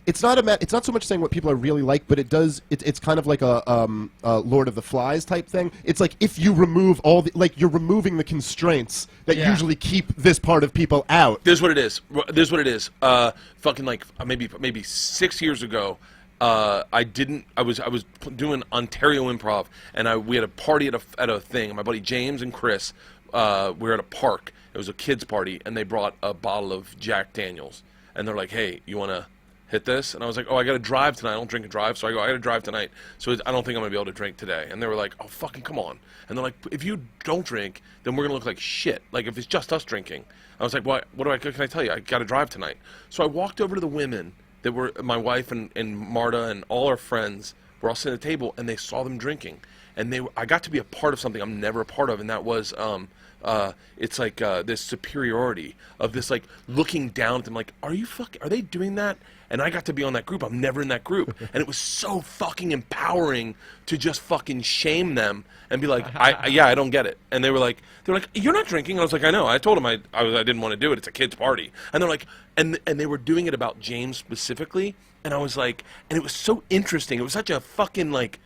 It's not it's not so much saying what people are really like, but it does. It's kind of like a Lord of the Flies type thing. It's like if you remove all the you're removing the constraints that Yeah. usually keep this part of people out. There's what it is. Fucking like maybe 6 years ago, I was doing Ontario Improv, and we had a party at a thing. My buddy James and Chris, we were at a park. It was a kids party, and they brought a bottle of Jack Daniels, and they're like, "Hey, you want to hit this?" And I was like, "Oh, I got to drive tonight. I don't drink and drive." So I go, "I got to drive tonight, so I don't think I'm gonna be able to drink today." And they were like, "Oh, fucking come on!" And they're like, "If you don't drink, then we're gonna look like shit. Like if it's just us drinking." I was like, "What can I tell you? I got to drive tonight." So I walked over to the women that were my wife and Marta and all our friends were all sitting at the table, and they saw them drinking, and I got to be a part of something I'm never a part of, and that was it's like this superiority of this like looking down at them like, are they doing that? And I got to be on that group. I'm never in that group. And it was so fucking empowering to just fucking shame them and be like, I don't get it. And they're like, "You're not drinking." And I was like, "I know. I told them I didn't want to do it. It's a kid's party." And they're like, and they were doing it about James specifically. And I was like, and it was so interesting. It was such a fucking like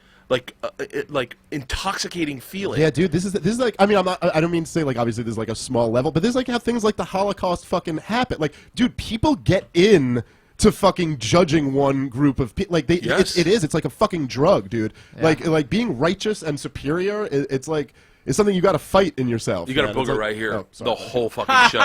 intoxicating feeling. Yeah, dude, this is like, I mean, I don't mean to say like obviously this is like a small level, but this is like how things like the Holocaust fucking happen. Like, dude, people get in to fucking judging one group of people. Like Yes. it's like a fucking drug, dude. Yeah. Like being righteous and superior, it's like it's something you got to fight in yourself. You got a man. It's booger like- right here. Oh, sorry. The whole fucking show.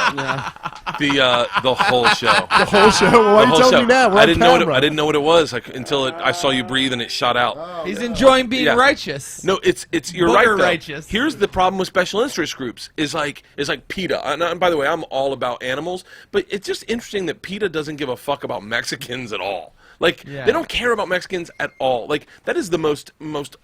The whole show. The whole show. Why are The you whole telling show. me now? We're I on didn't know camera. I didn't know what it was until I saw you breathe and it shot out. He's enjoying being Yeah. righteous. No, it's you're Booger right though. righteous. Here's the problem with special interest groups is like PETA. And by the way, I'm all about animals, but it's just interesting that PETA doesn't give a fuck about Mexicans at all. Like Yeah. they don't care about Mexicans at all. Like that is the most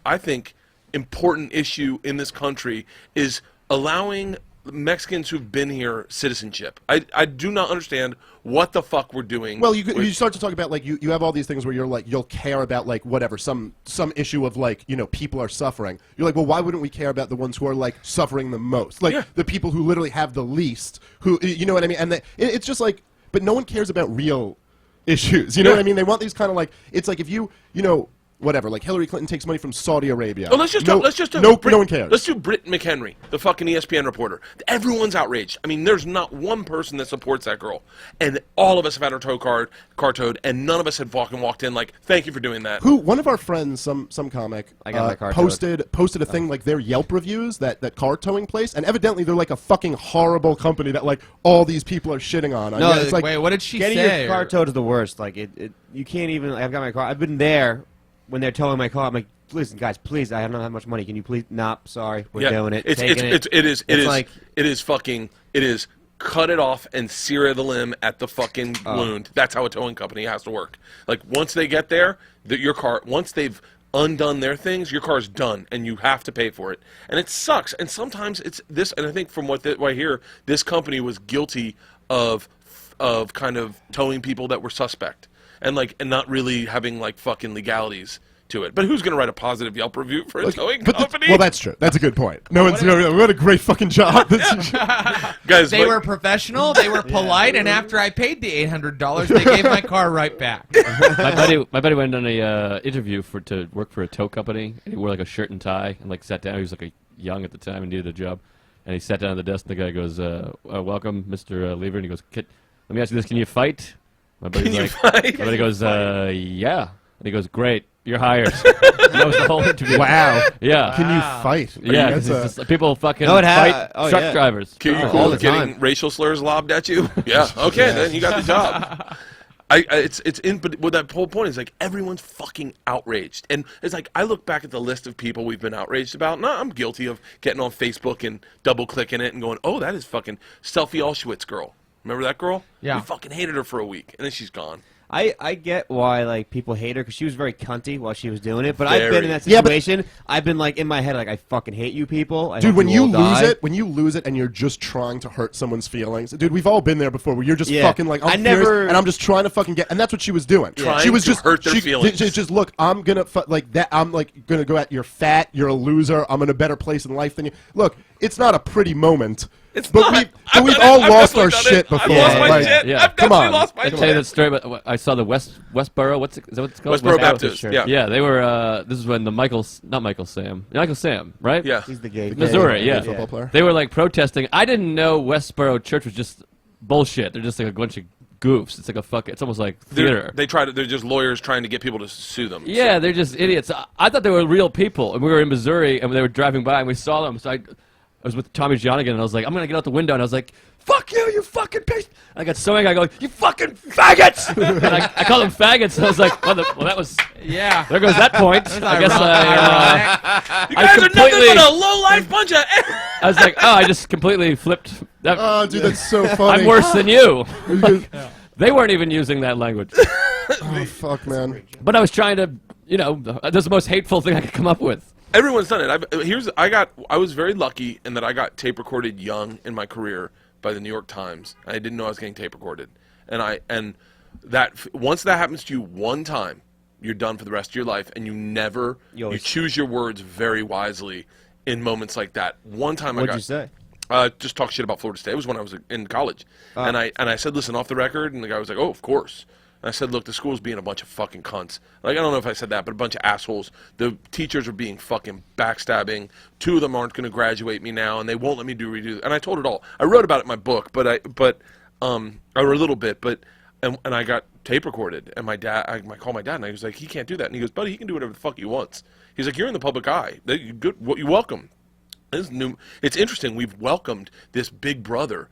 I think important issue in this country is allowing Mexicans who've been here citizenship. I do not understand what the fuck we're doing. Well, you start to talk about like you have all these things where you're like you'll care about like whatever some issue of like people are suffering. You're like, well, why wouldn't we care about the ones who are like suffering the most, like the people who literally have the least, who you know what I mean? And it's just like, but no one cares about real issues. You know what I mean? They want these kind of like it's like if you whatever, like Hillary Clinton takes money from Saudi Arabia. Oh, let's just no one cares. Let's do Britt McHenry, the fucking ESPN reporter. Everyone's outraged. I mean, there's not one person that supports that girl, and all of us have had our car towed, and none of us had fucking walked in like, thank you for doing that. One of our friends, some comic, I got my car posted a thing like their Yelp reviews that car towing place, and evidently they're like a fucking horrible company that like all these people are shitting on. No, it's like wait, what did she getting say? your car towed is the worst. Like you can't even. I've got my car. I've been there when they're towing my car. I'm like, listen, guys, please. I don't have much money. Can you please? Nope, sorry, we're doing it. It is cut it off and sear the limb at the fucking wound. That's how a towing company has to work. Like once they get there, your car, once they've undone their things, your car's done, and you have to pay for it. And it sucks. And sometimes it's this. And I think from what I hear, this company was guilty of kind of towing people that were suspect. And not really having like fucking legalities to it. But who's going to write a positive Yelp review for a towing company? Well, that's true. That's a good point. No one's going. What a great fucking job. Guys, they were professional. They were polite, and after I paid the $800, they gave my car right back. my buddy went on a interview to work for a tow company. And he wore like a shirt and tie and like sat down. He was like young at the time and needed a job. And he sat down at the desk. And the guy goes, "Welcome, Mr. Lever." And he goes, "Let me ask you this: can you fight?" My buddy's My buddy goes, "Yeah." And he goes, "Great, you're hired." That was the whole interview. Wow. Yeah. Can you fight? Yeah, because people fucking fight truck drivers. Are you cool with getting racial slurs lobbed at you? Yeah. Okay, then you got the job. But what that whole point is like everyone's fucking outraged, and it's like I look back at the list of people we've been outraged about. And I'm guilty of getting on Facebook and double clicking it and going, "Oh, that is fucking Selfie Auschwitz girl." Remember that girl? Yeah. We fucking hated her for a week, and then she's gone. I get why like people hate her because she was very cunty while she was doing it. But I've been in that Yeah, but- situation. I've been like in my head like I fucking hate you people. I Dude, hope when you all die. when you lose it and you're just trying to hurt someone's feelings, dude, we've all been there before where you're just Yeah. fucking like, I'm furious, and I'm just trying to fucking get, and that's what she was doing. Trying She was to just hurt their feelings. Just look, I'm gonna like that. I'm like gonna go at you're fat, you're a loser. I'm in a better place in life than you. Look, it's not a pretty moment. It's but not. we've all I've lost our definitely done shit it. before. I've lost my Like, shit. Yeah. I've Come definitely on. lost my I'll shit. tell you that story, but I saw the Westboro. Is that what it's called? Westboro Baptist. Yeah. Yeah, they were. This is when the Michael Sam, right? Yeah. He's the gay. Missouri, yeah. football player. They were like protesting. I didn't know Westboro Church was just bullshit. They're just like a bunch of goofs. It's like it's almost like theater. They're just lawyers trying to get people to sue them. Yeah, they're just idiots. I thought they were real people, and we were in Missouri, and they were driving by, and we saw them. So I was with Tommy Johnigan, and I was like, I'm gonna get out the window, and I was like, "Fuck you, you fucking piece!" I got so angry, I go, "You fucking faggots!" And I called them faggots, and I was like, well, that was. Yeah. There goes that point. I guess You guys are nothing but a low-life bunch of... I was like, oh, I just completely flipped. That, Oh, dude, that's so funny. I'm worse than you. They weren't even using that language. Oh, fuck, man. But I was trying to, that's the most hateful thing I could come up with. Everyone's done it. I was very lucky in that I got tape recorded young in my career by the New York Times. I didn't know I was getting tape recorded, and once that happens to you one time, you're done for the rest of your life, and you choose your words very wisely in moments like that. One time What'd you say? Just talk shit about Florida State. It was when I was in college, and I said, listen, off the record, and the guy was like, oh, of course. And I said, look, the school's being a bunch of fucking cunts. Like, I don't know if I said that, but a bunch of assholes. The teachers are being fucking backstabbing. 2 of them aren't going to graduate me now, and they won't let me redo. And I told it all. I wrote about it in my book, or a little bit, and I got tape recorded. And I called my dad, and I was like, he can't do that. And he goes, buddy, he can do whatever the fuck he wants. He's like, you're in the public eye. You welcome. It's interesting. We've welcomed this Big Brother.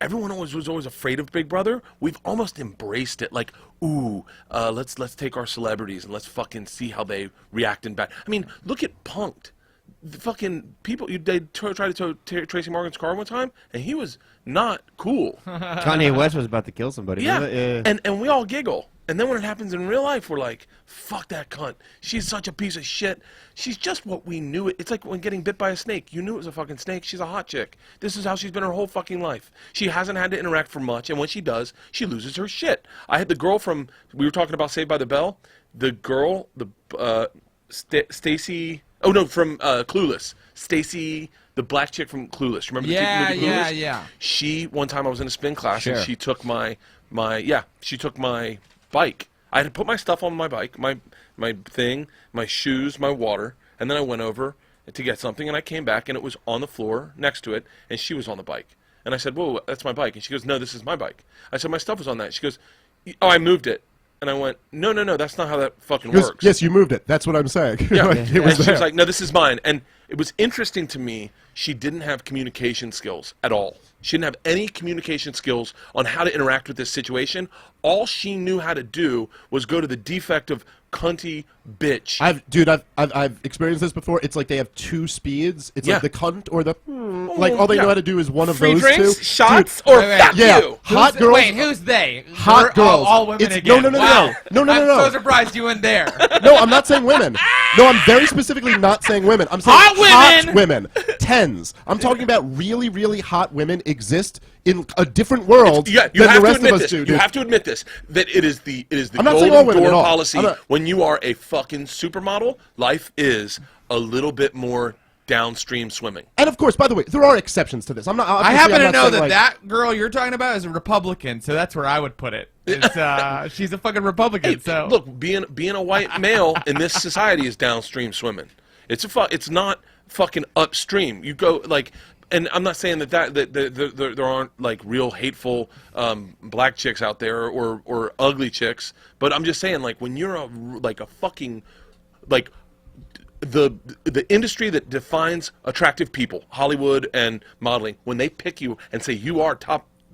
Everyone was always afraid of Big Brother. We've almost embraced it. Like, ooh, let's take our celebrities and let's fucking see how they react in bad. I mean, look at Punk'd. The fucking people. They tried to tow Tracy Morgan's car one time, and he was not cool. Kanye West was about to kill somebody. Yeah. Remember? And we all giggle. And then when it happens in real life, we're like, fuck that cunt. She's such a piece of shit. She's just what we knew. It's like when getting bit by a snake. You knew it was a fucking snake. She's a hot chick. This is how she's been her whole fucking life. She hasn't had to interact for much, and when she does, she loses her shit. I had the girl from, we were talking about Saved by the Bell. The girl, Stacy, oh no, from Clueless. Stacy, the black chick from Clueless. Remember the movie Clueless? Yeah. She, one time I was in a spin class, Sure. and she took my bike. I had to put my stuff on my bike, my thing, my shoes, my water, and then I went over to get something, and I came back, and it was on the floor next to it, and she was on the bike. And I said, whoa, that's my bike. And she goes, no, this is my bike. I said, my stuff was on that. She goes, oh, I moved it. And I went, no, that's not how that fucking works. Yes, you moved it. That's what I'm saying. Yeah. Like, it And was she there. was like, no, this is mine. And it was interesting to me, she didn't have communication skills at all. She didn't have any communication skills on how to interact with this situation. All she knew how to do was go to the defect of cunty bitch. I've experienced this before. It's like they have two speeds. It's like the cunt or the like all they know how to do is one of Free those drinks, two. shots, Dude, or wait, fuck yeah. you. Hot girls. Wait, who's they? Hot We're girls. All women It's- again. no. Wow. No. I'm so surprised you went there. No, I'm not saying women. No, I'm very specifically not saying women. I'm saying Hot women. Tens. I'm talking about really, really hot women exist in a different world Yeah, you than have the to rest admit of us this. do. You dude. have to admit this. That it is the I'm not saying all golden women at door all. policy. I'm not- When you are a fucking supermodel, life is a little bit more downstream swimming. And of course, by the way, there are exceptions to this. I'm not. I obviously, happen I'm to not know saying, that like, that girl you're talking about is a Republican, so that's where I would put it. It's, she's a fucking Republican. Hey, so look, being a white male in this society is downstream swimming. It's not fucking upstream. You go like, and I'm not saying that there aren't like real hateful black chicks out there or ugly chicks, but I'm just saying like when you're a fucking like the industry that defines attractive people, Hollywood and modeling, when they pick you and say you are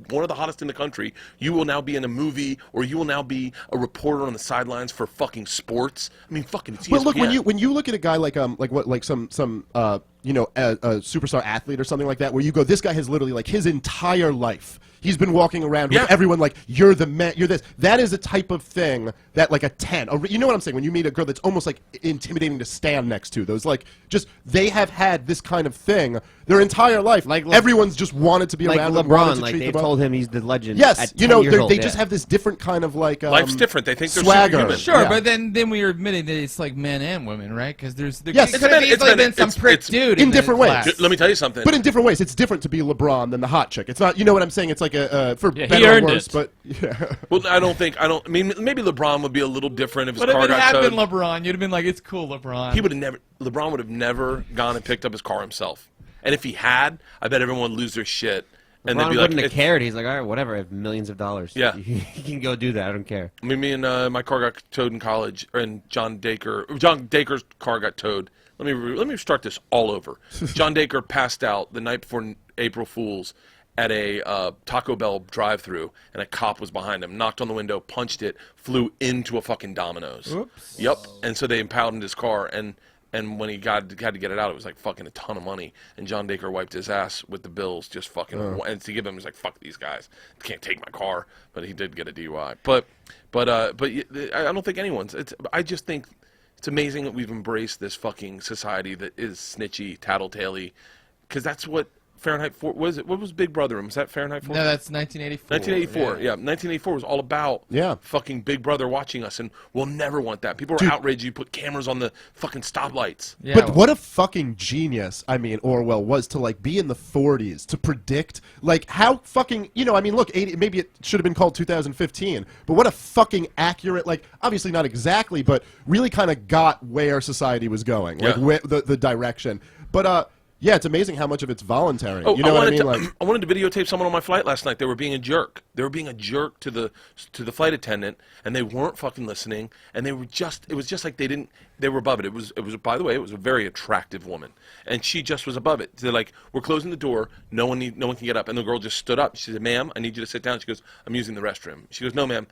one of the hottest in the country, you will now be in a movie or you will now be a reporter on the sidelines for fucking sports. I mean, fucking it's ESPN. But look, when you look at a guy like some a superstar athlete or something like that, where you go, this guy has literally like his entire life. He's been walking around with everyone like, you're the man, you're this. That is a type of thing that like a 10. You know what I'm saying? When you meet a girl that's almost like intimidating to stand next to. Those like, just, they have had this kind of thing their entire life. Like everyone's just wanted to be Like around them, LeBron, wanted to like treat they've them told him he's the legend. Yes, at you 10 know, years old, they just have this different kind of like life's different. They think they're swagger. superhuman. sure, Yeah. but then we are admitting that it's like men and women, right? Because there Yes. could have It's easily been- been some it's- prick it's- dude in the different ways. class. Let me tell you something. But in different ways, it's different to be LeBron than the hot chick. It's not, you know what I'm saying? It's like for Yeah, he better or earned worse. it. But yeah. Well, I mean, maybe LeBron would be a little different if his But if car it got had towed. been LeBron, you'd have been like, "It's cool, LeBron." LeBron would have never gone and picked up his car himself. And if he had, I bet everyone would lose their shit. And they'd LeBron be wouldn't like, have cared. He's like, all right, whatever. I have millions of dollars. Yeah. You can go do that. I don't care. I mean, me and my car got towed in college, and John Dacre's car got towed. Let me start this all over. John Dacre passed out the night before April Fool's at a Taco Bell drive-thru, and a cop was behind him, knocked on the window, punched it, flew into a fucking Domino's. Oops. Yep. And so they impounded his car, and when he had to get it out, it was like fucking a ton of money. And John Dacre wiped his ass with the bills, just fucking. And to give him, he was like, "Fuck these guys, they can't take my car." But he did get a DUI. But I don't think anyone's. I just think it's amazing that we've embraced this fucking society that is snitchy, tattletale-y, because that's what Fahrenheit 4 was. What was Big Brother? Was that Fahrenheit 4? No, that's 1984. 1984, yeah. 1984 was all about fucking Big Brother watching us, and we'll never want that. People were outraged you put cameras on the fucking stoplights. Yeah, But what a fucking genius, I mean, Orwell was to, like, be in the 40s, to predict, like, how fucking, you know, I mean, look, maybe it should have been called 2015, but what a fucking accurate, like, obviously not exactly, but really kind of got where society was going, like, where, the direction. But, yeah, it's amazing how much of it's voluntary. Oh, you know what I mean? I wanted to videotape someone on my flight last night. They were being a jerk. They were being a jerk to the flight attendant, and they weren't fucking listening. And they were just. It was just like they were above it. It was. By the way, it was a very attractive woman, and she just was above it. They're like, "We're closing the door. No one can get up." And the girl just stood up. She said, "Ma'am, I need you to sit down." She goes, "I'm using the restroom." She goes, "No, ma'am.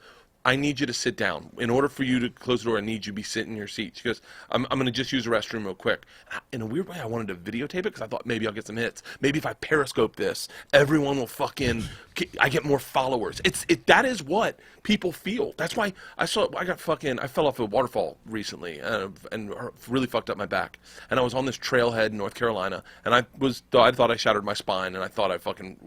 I need you to sit down. In order for you to close the door, I need you to be sitting in your seat. She goes, I'm going to just use the restroom real quick. In a weird way, I wanted to videotape it because I thought maybe I'll get some hits. Maybe if I Periscope this, everyone will fucking, I get more followers. That is what people feel. That's why I fell off a waterfall recently and really fucked up my back. And I was on this trailhead in North Carolina, and I thought I shattered my spine, and I thought I fucking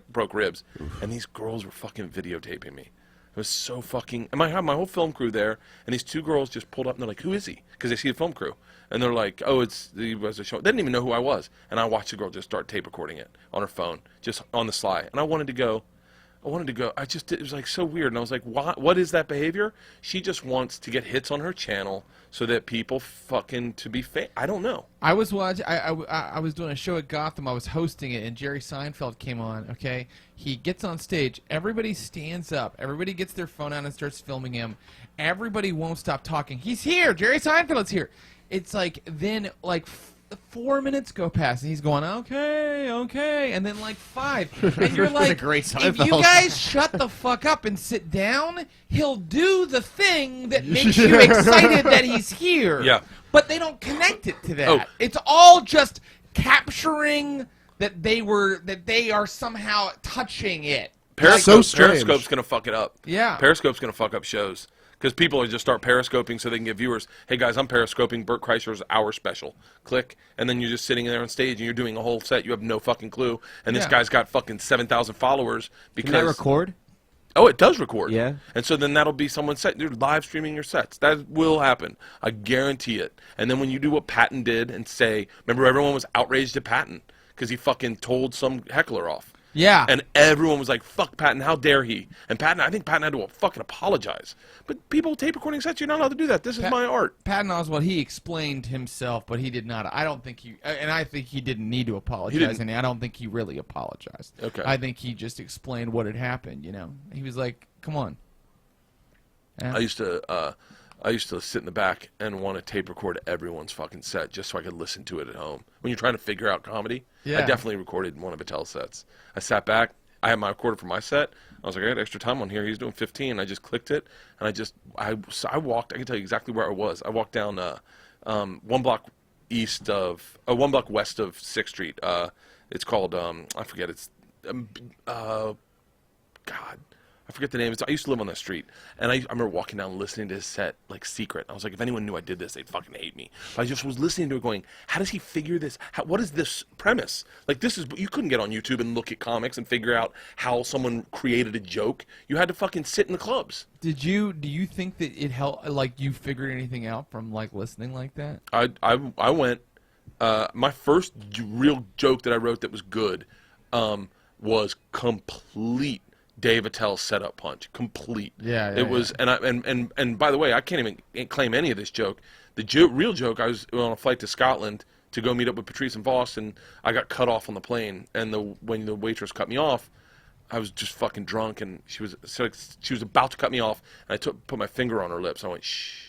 broke ribs. And these girls were fucking videotaping me. It was so fucking... And I had my whole film crew there, and these two girls just pulled up, and they're like, who is he? Because they see the film crew. And they're like, oh, he was a show. They didn't even know who I was. And I watched the girl just start tape recording it on her phone, just on the sly. And I wanted to go. It was like so weird. And I was like, what is that behavior? She just wants to get hits on her channel so that people fucking to be fake. I don't know. I was watching. I was doing a show at Gotham. I was hosting it, and Jerry Seinfeld came on. Okay, he gets on stage. Everybody stands up. Everybody gets their phone out and starts filming him. Everybody won't stop talking. He's here. Jerry Seinfeld's here. It's like then 4 minutes go past, and he's going, okay, and then 5, and you're like, great if you guys shut the fuck up and sit down, he'll do the thing that makes you excited that he's here. Yeah. But they don't connect it to that. Oh. It's all just capturing that they are somehow touching it. So strange. Periscope's going to fuck it up. Yeah. Periscope's going to fuck up shows. Because people will just start Periscoping so they can get viewers, hey guys, I'm Periscoping Bert Kreischer's Hour Special. Click, and then you're just sitting there on stage and you're doing a whole set. You have no fucking clue. And this guy's got fucking 7,000 followers because... Can I record? Oh, it does record. Yeah. And so then that'll be someone's set. You're live streaming your sets. That will happen. I guarantee it. And then when you do what Patton did and say, remember everyone was outraged at Patton because he fucking told some heckler off. Yeah. And everyone was like, fuck Patton, how dare he? And I think Patton had to fucking apologize. But people tape recording sets, you're not allowed to do that. This is my art. Patton Oswalt, he explained himself, but he did not. I don't think I think he didn't need to apologize, and I don't think he really apologized. Okay. I think he just explained what had happened, He was like, come on. Yeah. I used to sit in the back and want to tape record everyone's fucking set just so I could listen to it at home. When you're trying to figure out comedy, I definitely recorded one of Attell's sets. I sat back. I had my recorder for my set. I was like, I got extra time on here. He's doing 15. I just clicked it, and I walked. I can tell you exactly where I was. I walked down 1 block west of 6th Street. It's called I forget. It's God. I forget the name. I used to live on that street, and I remember walking down listening to his set, secret. I was like, if anyone knew I did this, they'd fucking hate me. But I just was listening to it going, how does he figure this? What is this premise? You couldn't get on YouTube and look at comics and figure out how someone created a joke. You had to fucking sit in the clubs. Do you think that it helped, you figured anything out from, listening like that? I went, my first real joke that I wrote that was good was complete Dave Attell setup punch, complete. Yeah, it was, and by the way, I can't even claim any of this joke. The real joke, I was on a flight to Scotland to go meet up with Patrice and Voss, and I got cut off on the plane. And when the waitress cut me off, I was just fucking drunk, and she was about to cut me off, and I put my finger on her lips. I went shh,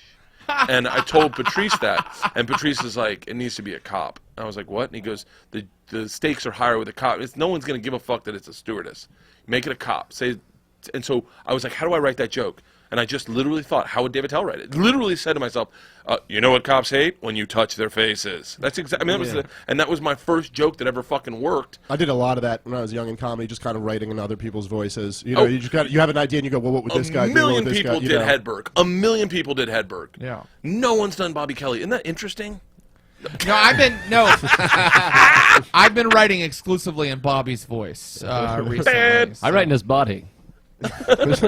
and I told Patrice that, and Patrice is like, it needs to be a cop. And I was like, what? And he goes, the stakes are higher with a cop. No one's gonna give a fuck that it's a stewardess. Make it a cop. And so I was like, how do I write that joke? And I just literally thought, how would Dave Attell write it? Literally said to myself, you know what cops hate? When you touch their faces. That's exactly. I mean, that was my first joke that ever fucking worked. I did a lot of that when I was young in comedy, just kind of writing in other people's voices. You have an idea and you go, well, what would this guy do? A million people did Hedberg. A million people did Hedberg. Yeah. No one's done Bobby Kelly. Isn't that interesting? No, I've been writing exclusively in Bobby's voice recently. I write in his body. There's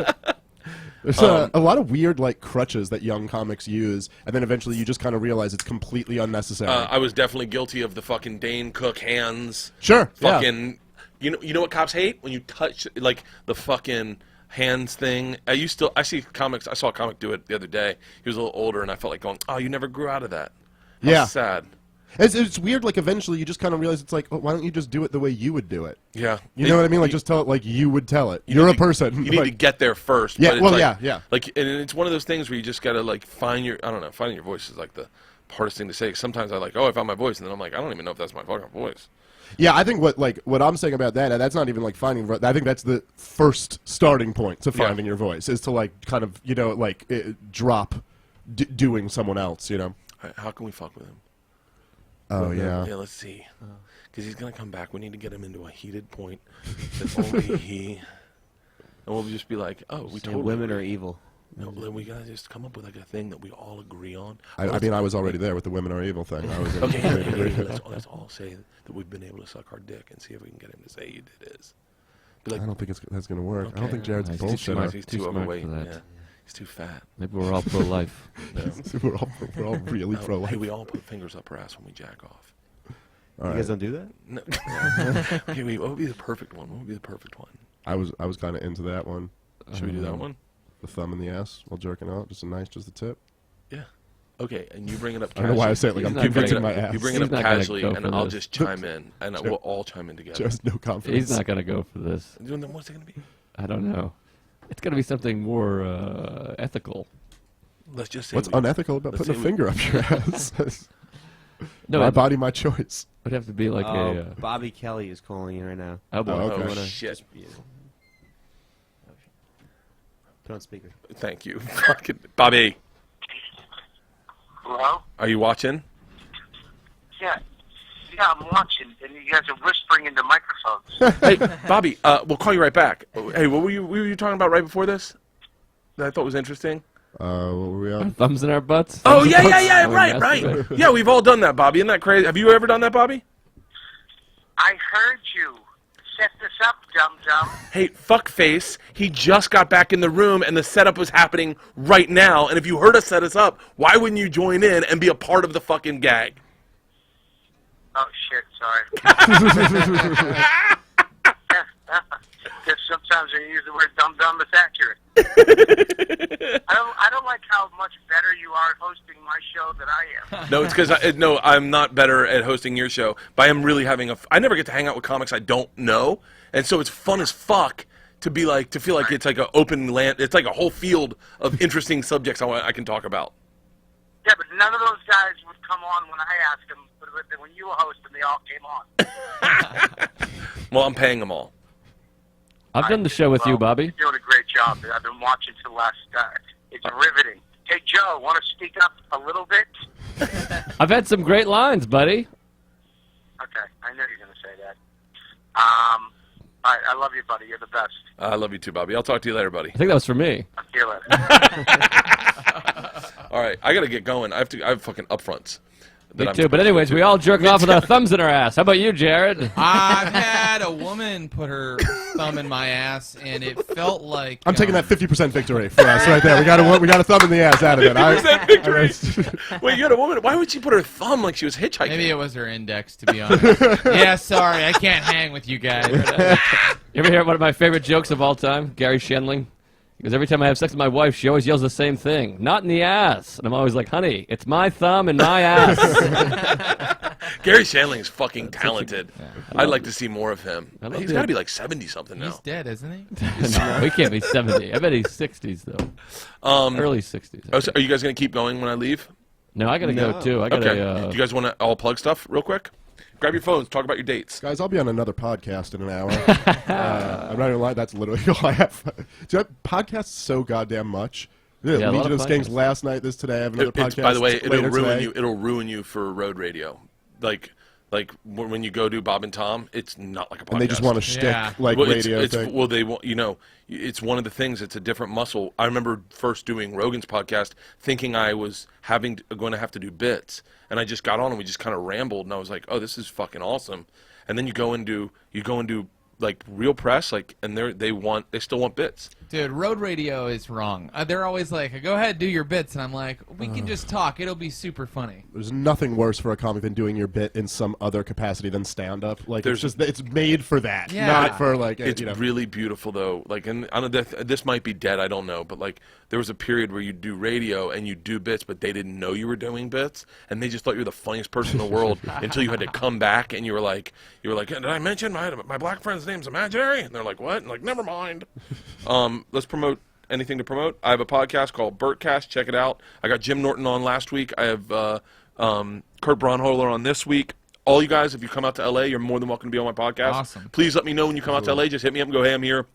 a lot of weird crutches that young comics use, and then eventually you just kind of realize it's completely unnecessary. I was definitely guilty of the fucking Dane Cook hands. Sure. Fucking, you know what cops hate? When you touch the fucking hands thing. I see comics. I saw a comic do it the other day. He was a little older, and I felt like going, oh, you never grew out of that. That's sad. It's weird, eventually you just kind of realize it's why don't you just do it the way you would do it? Yeah. You know what I mean? Just tell it like you would tell it. You're a person. You need to get there first. Yeah, but yeah. And it's one of those things where you just got to, finding your voice is, the hardest thing to say. Sometimes I I found my voice, and then I'm like, I don't even know if that's my fucking voice. Yeah, I think what I'm saying about that's not even like finding. I think that's the first starting point to finding your voice is to like kind of drop doing someone else. All right, how can we fuck with him? Oh yeah. Yeah, let's see. Because he's gonna come back. We need to get him into a heated point that only he. And we'll just be like, oh, we told women are evil. No, then we gotta just come up with like a thing that we all agree on. I mean, I was already there with the women are evil thing. I was Okay, let's all say that we've been able to suck our dick and see if we can get him to say he did his. Be like, I don't think that's going to work. Okay. I don't think Jared's a He's too bullshitter. smart. He's too Too smart overweight. for that. Yeah. He's too fat. Maybe we're all pro-life. No. we're all really No, pro-life. Hey, we all put fingers up our ass when we jack off. All You guys don't do that? No. Okay, what would be the perfect one? What would be the perfect one? I was kind of into that one. Should we do that one? The thumb in the ass while jerking out, just a tip. Yeah. Okay, and you bring it up I casually. don't know why I say it like He's I'm not gonna convincing go- my ass. You bring it He's up not gonna casually, go and for I'll this. just chime in, and we'll all chime in together. Just no confidence. He's not going to go for this. Then what's it going to be? I don't know. It's going to be something more ethical. Let's just say What's unethical about let's putting a say finger up your ass? No, My it body, my choice. would have to be like a... Bobby Kelly is calling you right now. oh, boy. Oh, okay. Oh, Wanna shit. just be- Put on speaker. Thank you. Fucking Bobby, Hello? are you watching? Yeah. Yeah, I'm watching, and you guys are whispering into microphones. Hey, Bobby, we'll call you right back. Hey, what were you talking about right before this that I thought was interesting? What were we on? Thumbs in our butts? Oh, Thumbs yeah, in yeah, butts? yeah, Oh, we right. masturbate. Yeah, we've all done that, Bobby. Isn't that crazy? Have you ever done that, Bobby? I heard you. Set this up, dum-dum. Hey, fuckface, he just got back in the room and the setup was happening right now. And if you heard us set us up, why wouldn't you join in and be a part of the fucking gag? Oh, shit, sorry. Because sometimes when you use the word dum-dum, it's accurate. I don't like how much better you are at hosting my show than I am. No, it's because no, I'm not better at hosting your show. But I am really having I never get to hang out with comics I don't know, and so it's fun as fuck to feel like it's like an open land. It's like a whole field of interesting subjects I can talk about. Yeah, but none of those guys would come on when I asked them. But when you were hosting, they all came on. Well, I'm paying them all. I've done the show with you, Bobby. You're doing a great job. I've been watching for the last. It's riveting. Hey, Joe, want to speak up a little bit? I've had some great lines, buddy. Okay, I know you're going to say that. I love you, buddy. You're the best. I love you too, Bobby. I'll talk to you later, buddy. I think that was for me. I'll see you later. All right, I gotta get going. I have fucking upfronts. Me too. But anyways, we all jerk off with our thumbs in our ass. How about you, Jared? I've had a woman put her thumb in my ass, and it felt like I'm taking that 50% victory for us right there. We got a thumb in the ass out of it. 50% victory. Wait, you had a woman. Why would she put her thumb like she was hitchhiking? maybe it was her index, to be honest. Yeah, sorry, I can't hang with you guys. You ever hear one of my favorite jokes of all time? Gary Shandling. Because every time I have sex with my wife, she always yells the same thing. Not in the ass. And I'm always like, honey, it's my thumb and my ass. Gary Shandling's fucking talented. I'd like to see more of him. love He's the- got to be like 70-something now. He's dead, isn't he? No, he can't be 70. I bet he's 60s, though. Early 60s. Oh, so are you guys going to keep going when I leave? No, I got to go, too. I got Okay. to... Do you guys want to all plug stuff real quick? Grab your phones. Talk about your dates. Guys, I'll be on another podcast in an hour. I'm not gonna lie, that's literally all I have. Do you have podcasts so goddamn much? Yeah, a lot Legion of of Skanks podcasts. last night, this today. I have another podcast. By the way, it'll later ruin today. you. It'll ruin you for road radio. Like when you go do Bob and Tom, it's not like a podcast. And they just want to stick Yeah. like Well, radio it's, thing. well, they want it's one of the things. It's a different muscle. I remember first doing Rogan's podcast, thinking I was going to have to do bits, and I just got on and we just kind of rambled, and I was like, oh, this is fucking awesome. And then you go and do like real press, like, and they still want bits. Dude, road radio is wrong. They're always like, go ahead, do your bits. And I'm like, we can just talk. It'll be super funny. There's nothing worse for a comic than doing your bit in some other capacity than stand-up. Like, There's- it's made for that, Yeah. not for like It's really beautiful though. Like, and I don't know, this might be dead. I don't know, but like there was a period where you do radio and you do bits, but they didn't know you were doing bits, and they just thought you were the funniest person in the world until you had to come back and you were like, did I mention my black friend's name's imaginary? And they're like, what? And like, never mind. Let's promote anything to promote. I have a podcast called Bertcast. Check it out. I got Jim Norton on last week. I have Kurt Braunholer on this week. all you guys, if you come out to LA, you're more than welcome to be on my podcast. Awesome. Please let me know when you come out to LA. Just hit me up and go, hey, I'm here.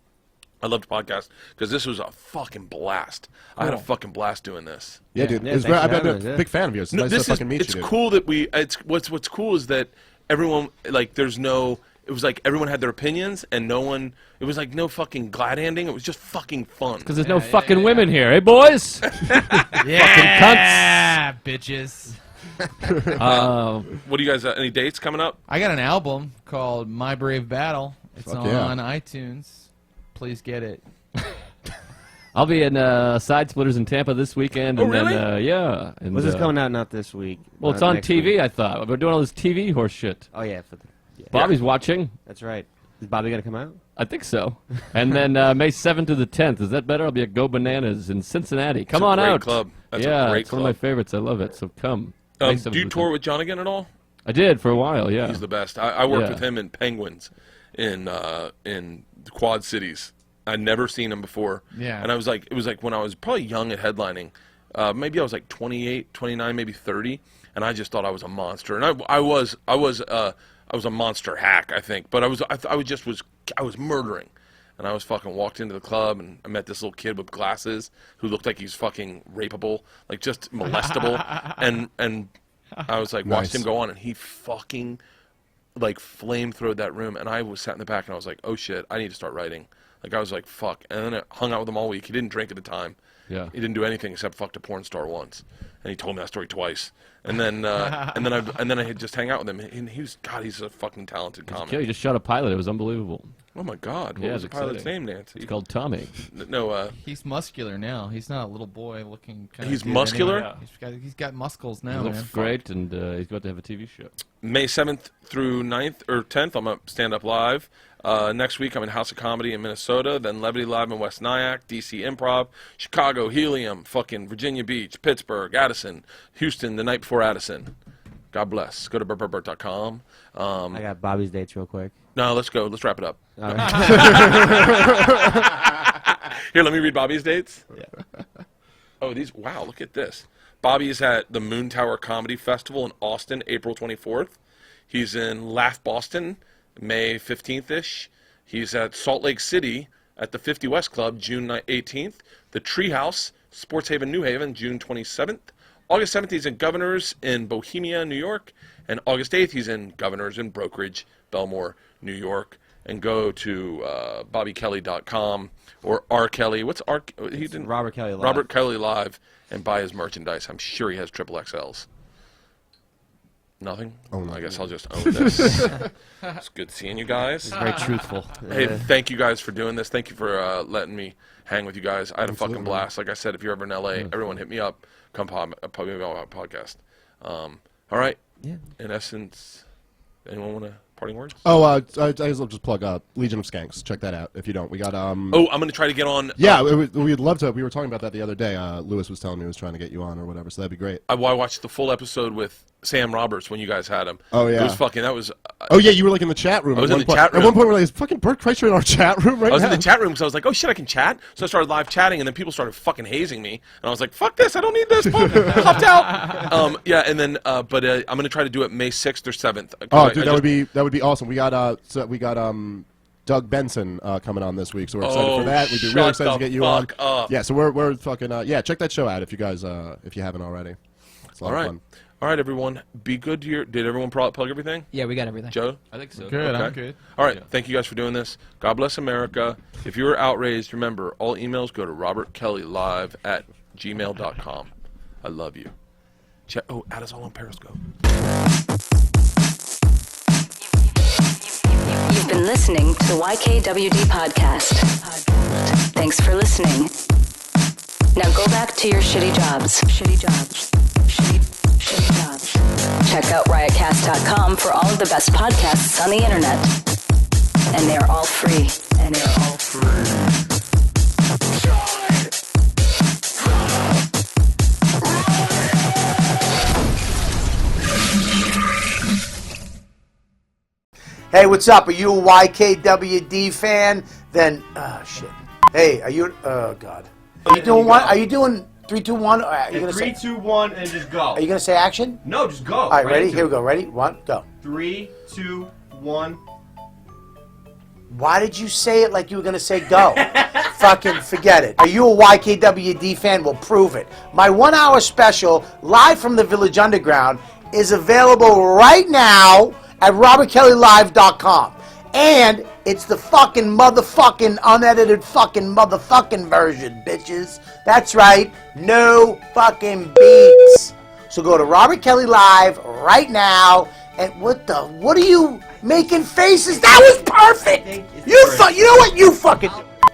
I love the podcast because this was a fucking blast. I had a fucking blast doing this. Yeah, dude. Yeah, It was thanks great. for I've been having us, a big fan of yours. It's No, nice this to is fucking meet it's you, dude. cool that we. It's what's cool is that everyone like there's no. It was like everyone had their opinions and no one. It was like no fucking glad handing. It was just fucking fun. Because there's no fucking women here, hey boys? Yeah, bitches. What do you guys? Any dates coming up? I got an album called My Brave Battle. It's Fuck yeah. on iTunes. Please get it. I'll be in Side Splitters in Tampa this weekend. Oh, and really? Then, yeah. And, Was this coming out not this week? Well, it's on next TV, week. I thought. We're doing all this TV horse shit. Oh yeah, Bobby's watching. that's right. Is Bobby gonna come out? I think so. And then May 7th to the 10th. Is that better? I'll be at Go Bananas in Cincinnati. Come It's a on great out. club. That's yeah, a great it's one of my club. favorites. I love it. So come. May 7th Do to you the tour 10th. with John again at all? I did for a while, yeah. He's the best. I worked Yeah. with him in Penguins in the Quad Cities. I'd never seen him before. Yeah. And it was like when I was probably young at headlining. Maybe I was like 28, 29, maybe 30, and I just thought I was a monster. And I was a monster hack, I think. But I was murdering. And I was fucking walked into the club and I met this little kid with glasses who looked like he's fucking rapeable, like just molestable. and I was like, watched Nice. him go on and he fucking like flamethrowed that room. And I was sat in the back and I was like, oh shit, I need to start writing. Like I was like, fuck. And then I hung out with him all week. He didn't drink at the time. Yeah. He didn't do anything except fucked a porn star once. And he told me that story twice. And then and then I had just hang out with him. And he's a fucking talented He comic. just shot a pilot. It was unbelievable. Oh my God! What Yeah, was the it's pilot's exciting. name, Nancy? It's called Tommy. No, He's muscular now. He's not a little boy looking kind He's of muscular? Anymore. He's got muscles He now, looks man. great, and he's about to have a TV show. May 7th through 9th or 10th, I'm at Stand Up Live. Next week, I'm in House of Comedy in Minnesota, then Levity Live in West Nyack, DC Improv, Chicago, Helium, fucking Virginia Beach, Pittsburgh, Addison, Houston, the night before Addison. God bless. Go to bertbertbert.com. I got Bobby's dates real quick. No, let's go. Let's wrap it up. All right. Here, let me read Bobby's dates. Yeah. Oh, wow, look at this. Bobby is at the Moon Tower Comedy Festival in Austin, April 24th. He's in Laugh Boston, May 15th-ish. He's at Salt Lake City at the 50 West Club, June 18th. The Treehouse, Sports Haven, New Haven, June 27th. August 7th, he's in Governors in Bohemia, New York. And August 8th, he's in Governors in Brokerage, Belmore, New York. And go to BobbyKelly.com or R. Kelly. What's R? He didn't. Robert Kelly Live. Robert Kelly Live, and buy his merchandise. I'm sure he has triple XLs. Nothing? Oh, no. I guess I'll just own this. It's good seeing you guys. Very truthful. Hey, thank you guys for doing this. Thank you for letting me hang with you guys. I had a fucking blast. Like I said, if you're ever in LA, everyone hit me up. Come pop me on my podcast. All right. Yeah. In essence, anyone want to parting words? Oh, I guess I'll just plug Legion of Skanks. Check that out if you don't. We got Oh, I'm going to try to get on. Yeah, we'd love to. We were talking about that the other day. Lewis was telling me he was trying to get you on or whatever, so that'd be great. I watched the full episode with Sam Roberts when you guys had him. Oh, yeah. It was fucking, that was... Oh yeah, you were like in the chat room. I was at in one the point. chat room. At one point, we're like, "Is fucking Bert Kreischer in our chat room right I was now?" in the chat room because I was like, oh shit, I can chat. So I started live chatting, and then people started fucking hazing me, and I was like, fuck this, I don't need this. Popped out. Yeah, and then, but I'm gonna try to do it May 6th or 7th. Oh, dude, that would be awesome. We got Doug Benson coming on this week, so we're excited for that. We'd be really excited to get you on. Fuck up. Yeah, so we're fucking yeah. Check that show out if you guys if you haven't already. It's a lot All of right. fun. All right, everyone. Be good to your... Did everyone plug everything? Yeah, we got everything. Joe? I think so. Good, Okay. I'm good. All right. Thank you guys for doing this. God bless America. If you were outraged, remember, all emails go to robertkellylive@gmail.com. I love you. Add us all on Periscope. You've been listening to the YKWD podcast. Thanks for listening. Now go back to your shitty jobs. Shitty jobs. Shitty jobs. Check out riotcast.com for all of the best podcasts on the internet. And they're all free. Hey, what's up? Are you a YKWD fan? Then, shit. Hey, are you? Oh God. Are you doing what? Are you doing 3, 2, 1. Are you gonna 3, say? 2, 1, and just go. Are you gonna say action? No, just go. All right, ready? Here we go. Ready? 1, go. 3, 2, 1. Why did you say it like you were gonna say go? Fucking forget it. Are you a YKWD fan? Well, prove it. My 1-hour special, live from the Village Underground, is available right now at robertkellylive.com. And it's the fucking motherfucking unedited fucking motherfucking version, bitches. That's right. No fucking beats. So go to Robert Kelly Live right now. And what are you making faces? That was perfect. You know what? You fucking.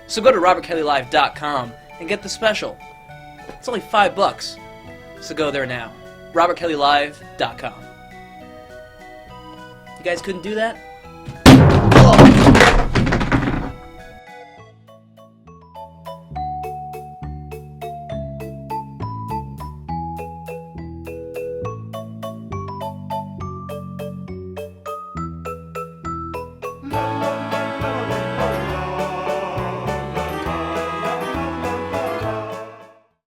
So go to robertkellylive.com and get the special. It's only $5. So go there now. robertkellylive.com. You guys couldn't do that?